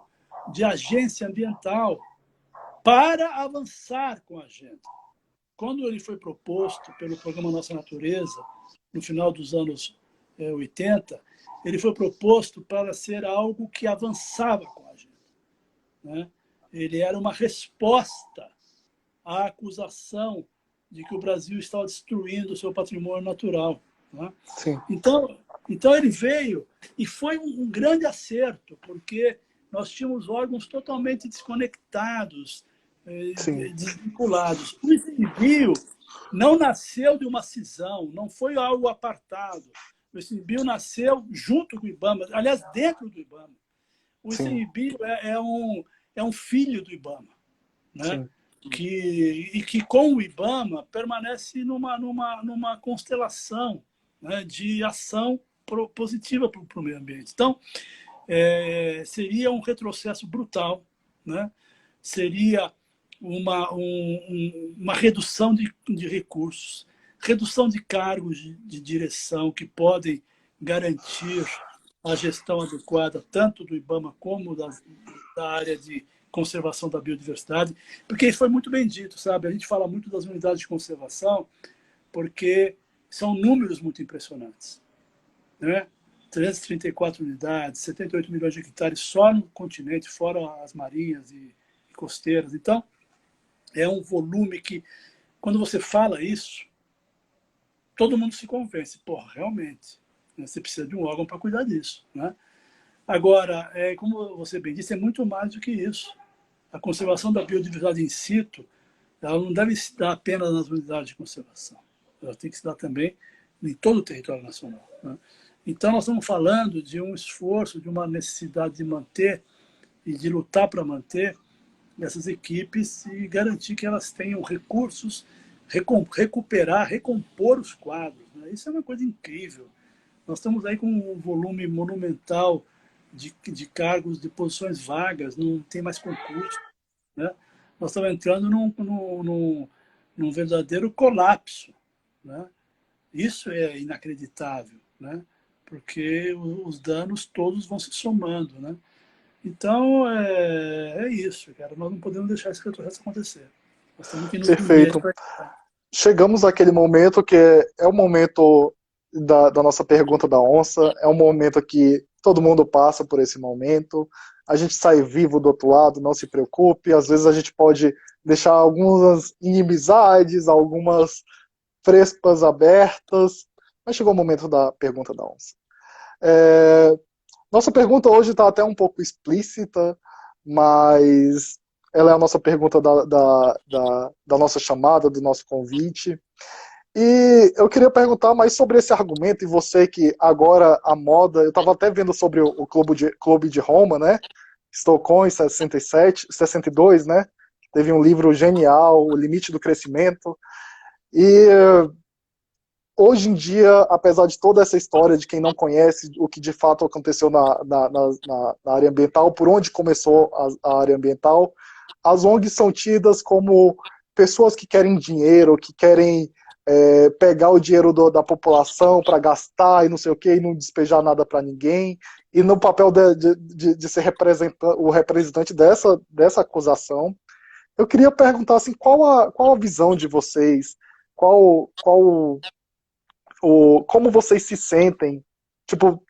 de agência ambiental para avançar com a agenda. Quando ele foi proposto pelo Programa Nossa Natureza, no final dos anos 80, ele foi proposto para ser algo que avançava com a agenda, né? Ele era uma resposta à acusação de que o Brasil estava destruindo o seu patrimônio natural, né? Sim. Então ele veio e foi um grande acerto, porque nós tínhamos órgãos totalmente desconectados, desvinculados. O ICMBio não nasceu de uma cisão, não foi algo apartado. O ICMBio nasceu junto com o IBAMA, aliás, dentro do IBAMA. O ICMBio é um filho do IBAMA, né? Que com o IBAMA permanece numa constelação, né, de ação positiva para o meio ambiente. Então, seria um retrocesso brutal, né? Seria uma redução de recursos, redução de cargos de direção que podem garantir a gestão adequada tanto do IBAMA como da área de conservação da biodiversidade, porque isso foi muito bem dito, sabe? A gente fala muito das unidades de conservação porque são números muito impressionantes, né? 334 unidades, 78 milhões de hectares só no continente, fora as marinhas e costeiras. Então, é um volume que, quando você fala isso, todo mundo se convence. Pô, realmente, né, você precisa de um órgão para cuidar disso, né? Agora, como você bem disse, é muito mais do que isso. A conservação da biodiversidade in situ, ela não deve se dar apenas nas unidades de conservação. Ela tem que se dar também em todo o território nacional, né? Então, nós estamos falando de um esforço, de uma necessidade de manter e de lutar para manter essas equipes e garantir que elas tenham recursos, recuperar, recompor os quadros, né? Isso é uma coisa incrível. Nós estamos aí com um volume monumental de cargos, de posições vagas, não tem mais concurso, né? Nós estamos entrando num verdadeiro colapso, né? Isso é inacreditável, né? Porque os danos todos vão se somando, né? Então, é isso, cara. Nós não podemos deixar esse retrocesso acontecer. Nós temos que nos unir. Perfeito. Chegamos àquele momento que é o momento da nossa pergunta da onça, é um momento que todo mundo passa por esse momento, a gente sai vivo do outro lado, não se preocupe, às vezes a gente pode deixar algumas inimizades, algumas frespas abertas, mas chegou o momento da pergunta da onça. Nossa pergunta hoje está até um pouco explícita, mas ela é a nossa pergunta da nossa chamada, do nosso convite. E eu queria perguntar mais sobre esse argumento, e você que agora a moda, eu estava até vendo sobre o Clube de Roma, né? Estocolmo em 67, 62, né? Teve um livro genial, O Limite do Crescimento. E hoje em dia, apesar de toda essa história de quem não conhece o que de fato aconteceu na área ambiental, por onde começou a área ambiental, as ONGs são tidas como pessoas que querem dinheiro, que querem pegar o dinheiro da população para gastar e não sei o que, e não despejar nada para ninguém. E no papel de ser o representante dessa acusação, eu queria perguntar assim, qual a visão de vocês? Qual como vocês se sentem? Tipo,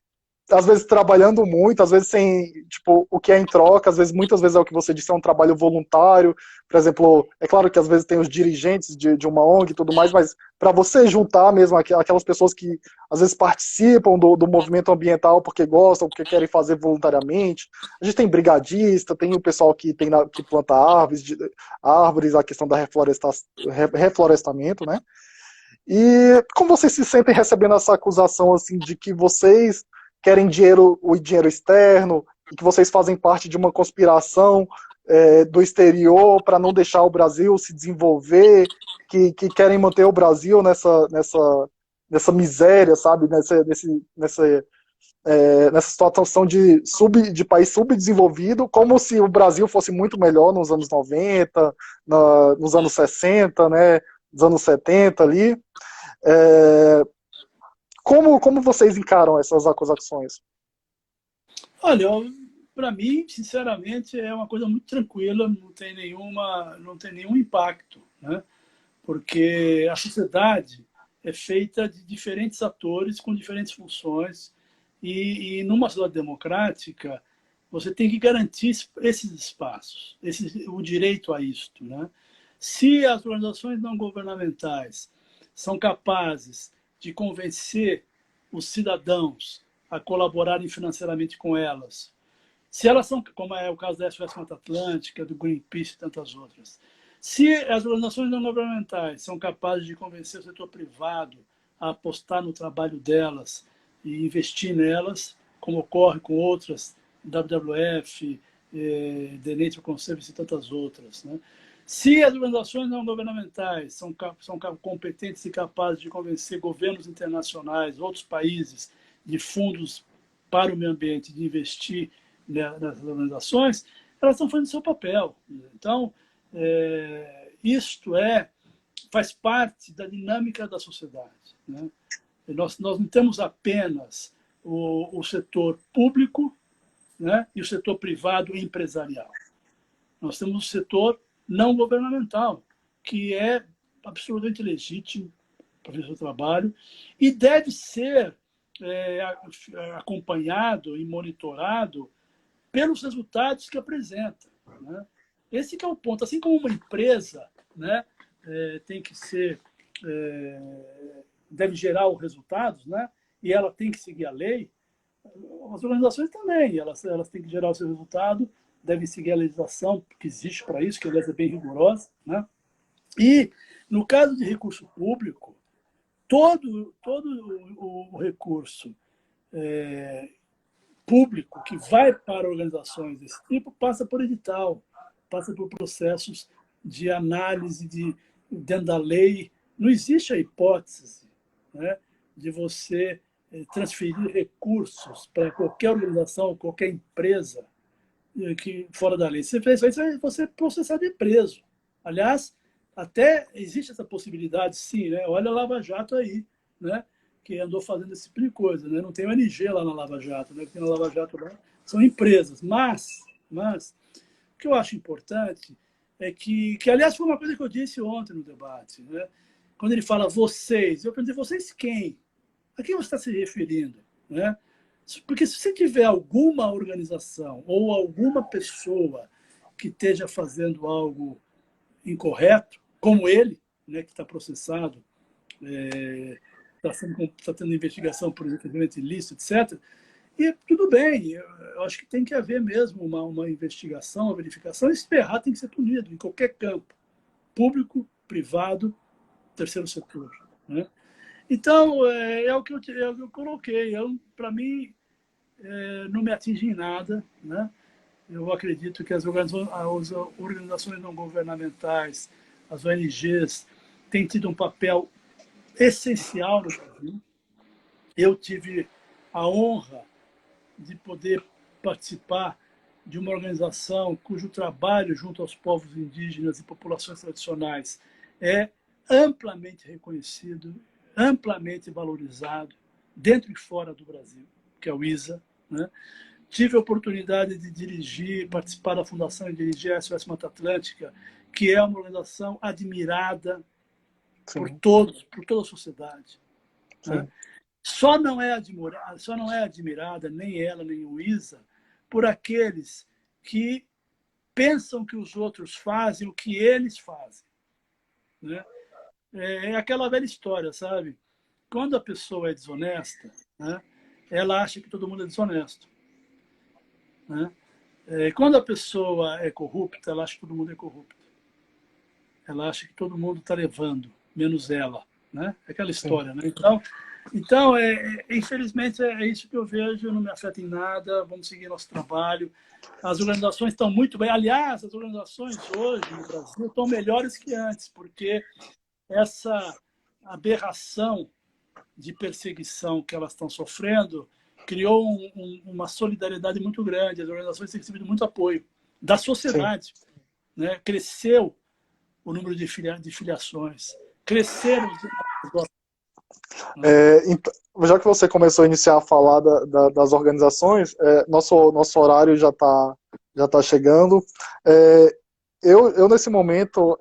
às vezes trabalhando muito, às vezes sem, tipo, o que é em troca, às vezes, muitas vezes é o que você disse, é um trabalho voluntário. Por exemplo, é claro que às vezes tem os dirigentes de uma ONG e tudo mais, mas para você juntar mesmo aquelas pessoas que às vezes participam do movimento ambiental porque gostam, porque querem fazer voluntariamente. A gente tem brigadista, tem o pessoal que planta árvores, a questão da reflorestamento, né? E como vocês se sentem recebendo essa acusação assim de que vocês querem dinheiro, o dinheiro externo, e que vocês fazem parte de uma conspiração do exterior para não deixar o Brasil se desenvolver, que querem manter o Brasil nessa miséria, sabe? Nessa situação de país subdesenvolvido, como se o Brasil fosse muito melhor nos anos 90, nos anos 60, né? Nos anos 70 ali. É, como vocês encaram essas acusações? Olha, para mim, sinceramente, é uma coisa muito tranquila, não tem nenhum impacto, né? Porque a sociedade é feita de diferentes atores com diferentes funções e numa sociedade democrática você tem que garantir esses espaços, o direito a isto, né? Se as organizações não governamentais são capazes de convencer os cidadãos a colaborarem financeiramente com elas, se elas são, como é o caso da SOS Mata Atlântica, do Greenpeace e tantas outras, se as organizações não governamentais são capazes de convencer o setor privado a apostar no trabalho delas e investir nelas, como ocorre com outras, WWF, The Nature Conservancy e tantas outras, né? Se as organizações não governamentais são competentes e capazes de convencer governos internacionais, outros países, de fundos para o meio ambiente, de investir nessas organizações, elas estão fazendo o seu papel. Então, isto faz parte da dinâmica da sociedade, né? Nós não temos apenas o setor público, né, e o setor privado empresarial. Nós temos o setor não governamental, que é absolutamente legítimo para fazer o seu trabalho e deve ser acompanhado e monitorado pelos resultados que apresenta, né? Esse que é o ponto. Assim como uma empresa, né, tem que ser, deve gerar os resultados, né, e ela tem que seguir a lei, as organizações também, elas têm que gerar o seu resultado, devem seguir a legislação que existe para isso, que aliás é bem rigorosa, né? E, no caso de recurso público, todo o recurso público que vai para organizações desse tipo passa por edital, passa por processos de análise dentro da lei. Não existe a hipótese, né, de você transferir recursos para qualquer organização, qualquer empresa fora da lei. Se você fez isso, você é processado e preso. Aliás, até existe essa possibilidade, sim, né? Olha a Lava Jato aí, né, que andou fazendo esse tipo de coisa, né? Não tem ONG lá na Lava Jato, né? Porque na Lava Jato lá são empresas. Mas o que eu acho importante é que aliás, foi uma coisa que eu disse ontem no debate, né? Quando ele fala vocês, eu perguntei, vocês quem? A quem você está se referindo, né? Porque se você tiver alguma organização ou alguma pessoa que esteja fazendo algo incorreto, como ele, né, que está processado, está tendo investigação por enriquecimento ilícito, etc. E tudo bem, eu acho que tem que haver mesmo uma investigação, uma verificação, e se errar tem que ser punido em qualquer campo, público, privado, terceiro setor. né? Então, é o que eu coloquei. Para mim, não me atinge em nada, né? Eu acredito que as organizações não governamentais, as ONGs, têm tido um papel essencial no Brasil. Eu tive a honra de poder participar de uma organização cujo trabalho junto aos povos indígenas e populações tradicionais é amplamente reconhecido, amplamente valorizado, dentro e fora do Brasil, que é o ISA, né? Tive a oportunidade de dirigir, participar da fundação e dirigir a SOS Mata Atlântica, que é uma organização admirada por todos, por toda a sociedade, né? Só não é admirada, nem ela, nem o ISA, por aqueles que pensam que os outros fazem o que eles fazem, né? É aquela velha história, sabe? Quando a pessoa é desonesta, né, ela acha que todo mundo é desonesto, né? Quando a pessoa é corrupta, ela acha que todo mundo é corrupto. Ela acha que todo mundo está levando, menos ela, né? É aquela história, né? Então infelizmente, é isso que eu vejo, não me afeta em nada, vamos seguir nosso trabalho. As organizações estão muito bem. Aliás, as organizações hoje no Brasil estão melhores que antes, porque essa aberração de perseguição que elas estão sofrendo criou uma solidariedade muito grande. As organizações têm recebido muito apoio da sociedade, né? Cresceu o número de filiações, cresceram os... Então, já que você começou a iniciar a falar das organizações, nosso horário já tá chegando. Eu nesse momento,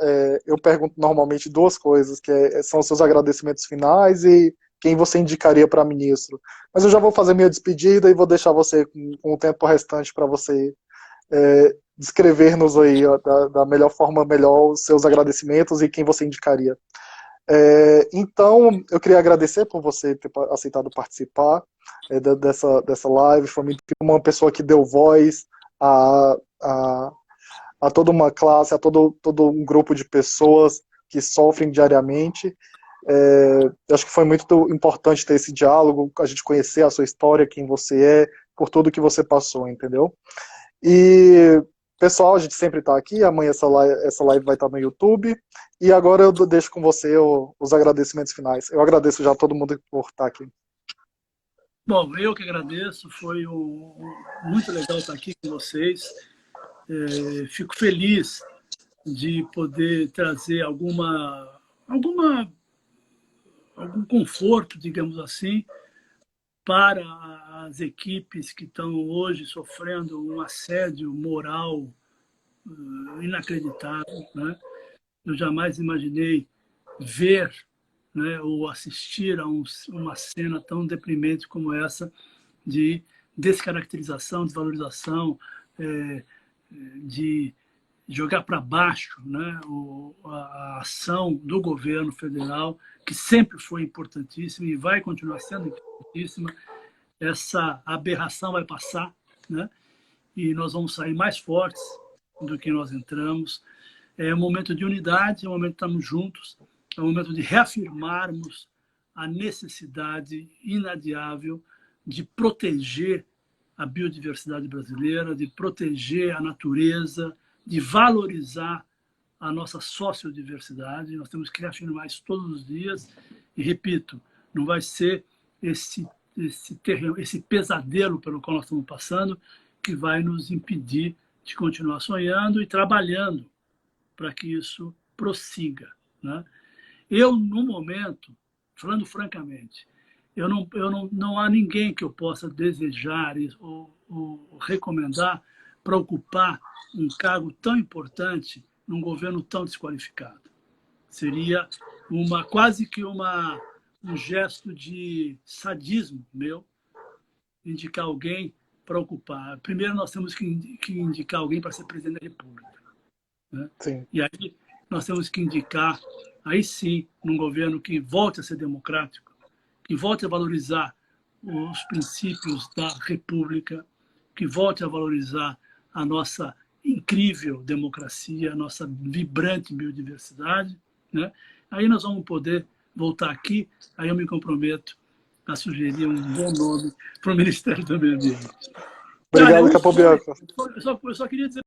eu pergunto normalmente duas coisas, são os seus agradecimentos finais e quem você indicaria para ministro. Mas eu já vou fazer minha despedida e vou deixar você com o tempo restante para você descrever-nos aí, ó, da melhor forma, os seus agradecimentos e quem você indicaria. Então, eu queria agradecer por você ter aceitado participar dessa live. Foi uma pessoa que deu voz a toda uma classe, a todo um grupo de pessoas que sofrem diariamente. Acho que foi muito importante ter esse diálogo, a gente conhecer a sua história, quem você é, por tudo que você passou, entendeu? E, pessoal, a gente sempre está aqui, amanhã essa live vai estar no YouTube, e agora eu deixo com você os agradecimentos finais. Eu agradeço já a todo mundo por estar aqui. Bom, eu que agradeço, foi muito legal estar aqui com vocês. Fico feliz de poder trazer algum conforto, digamos assim, para as equipes que estão hoje sofrendo um assédio moral inacreditável, né? Eu jamais imaginei ver, né, ou assistir a uma cena tão deprimente como essa de descaracterização, desvalorização, de jogar para baixo, né, a ação do governo federal, que sempre foi importantíssima e vai continuar sendo importantíssima. Essa aberração vai passar, né, e nós vamos sair mais fortes do que nós entramos. É um momento de unidade, é um momento de estarmos juntos, é um momento de reafirmarmos a necessidade inadiável de proteger a biodiversidade brasileira, de proteger a natureza, de valorizar a nossa sociodiversidade. Nós temos que reafirmar isso todos os dias. E, repito, não vai ser esse pesadelo pelo qual nós estamos passando que vai nos impedir de continuar sonhando e trabalhando para que isso prossiga, né? Eu, no momento, falando francamente, não há ninguém que eu possa desejar ou recomendar para ocupar um cargo tão importante num governo tão desqualificado. Seria quase que um gesto de sadismo meu indicar alguém para ocupar. Primeiro, nós temos que indicar alguém para ser presidente da República, né? E aí nós temos que indicar, aí sim, num governo que volte a ser democrático, que volte a valorizar os princípios da República, que volte a valorizar a nossa incrível democracia, a nossa vibrante biodiversidade, né? Aí nós vamos poder voltar aqui, aí eu me comprometo a sugerir um bom nome para o Ministério do Meio Ambiente. Obrigado, Olha, Capobianco. eu só queria dizer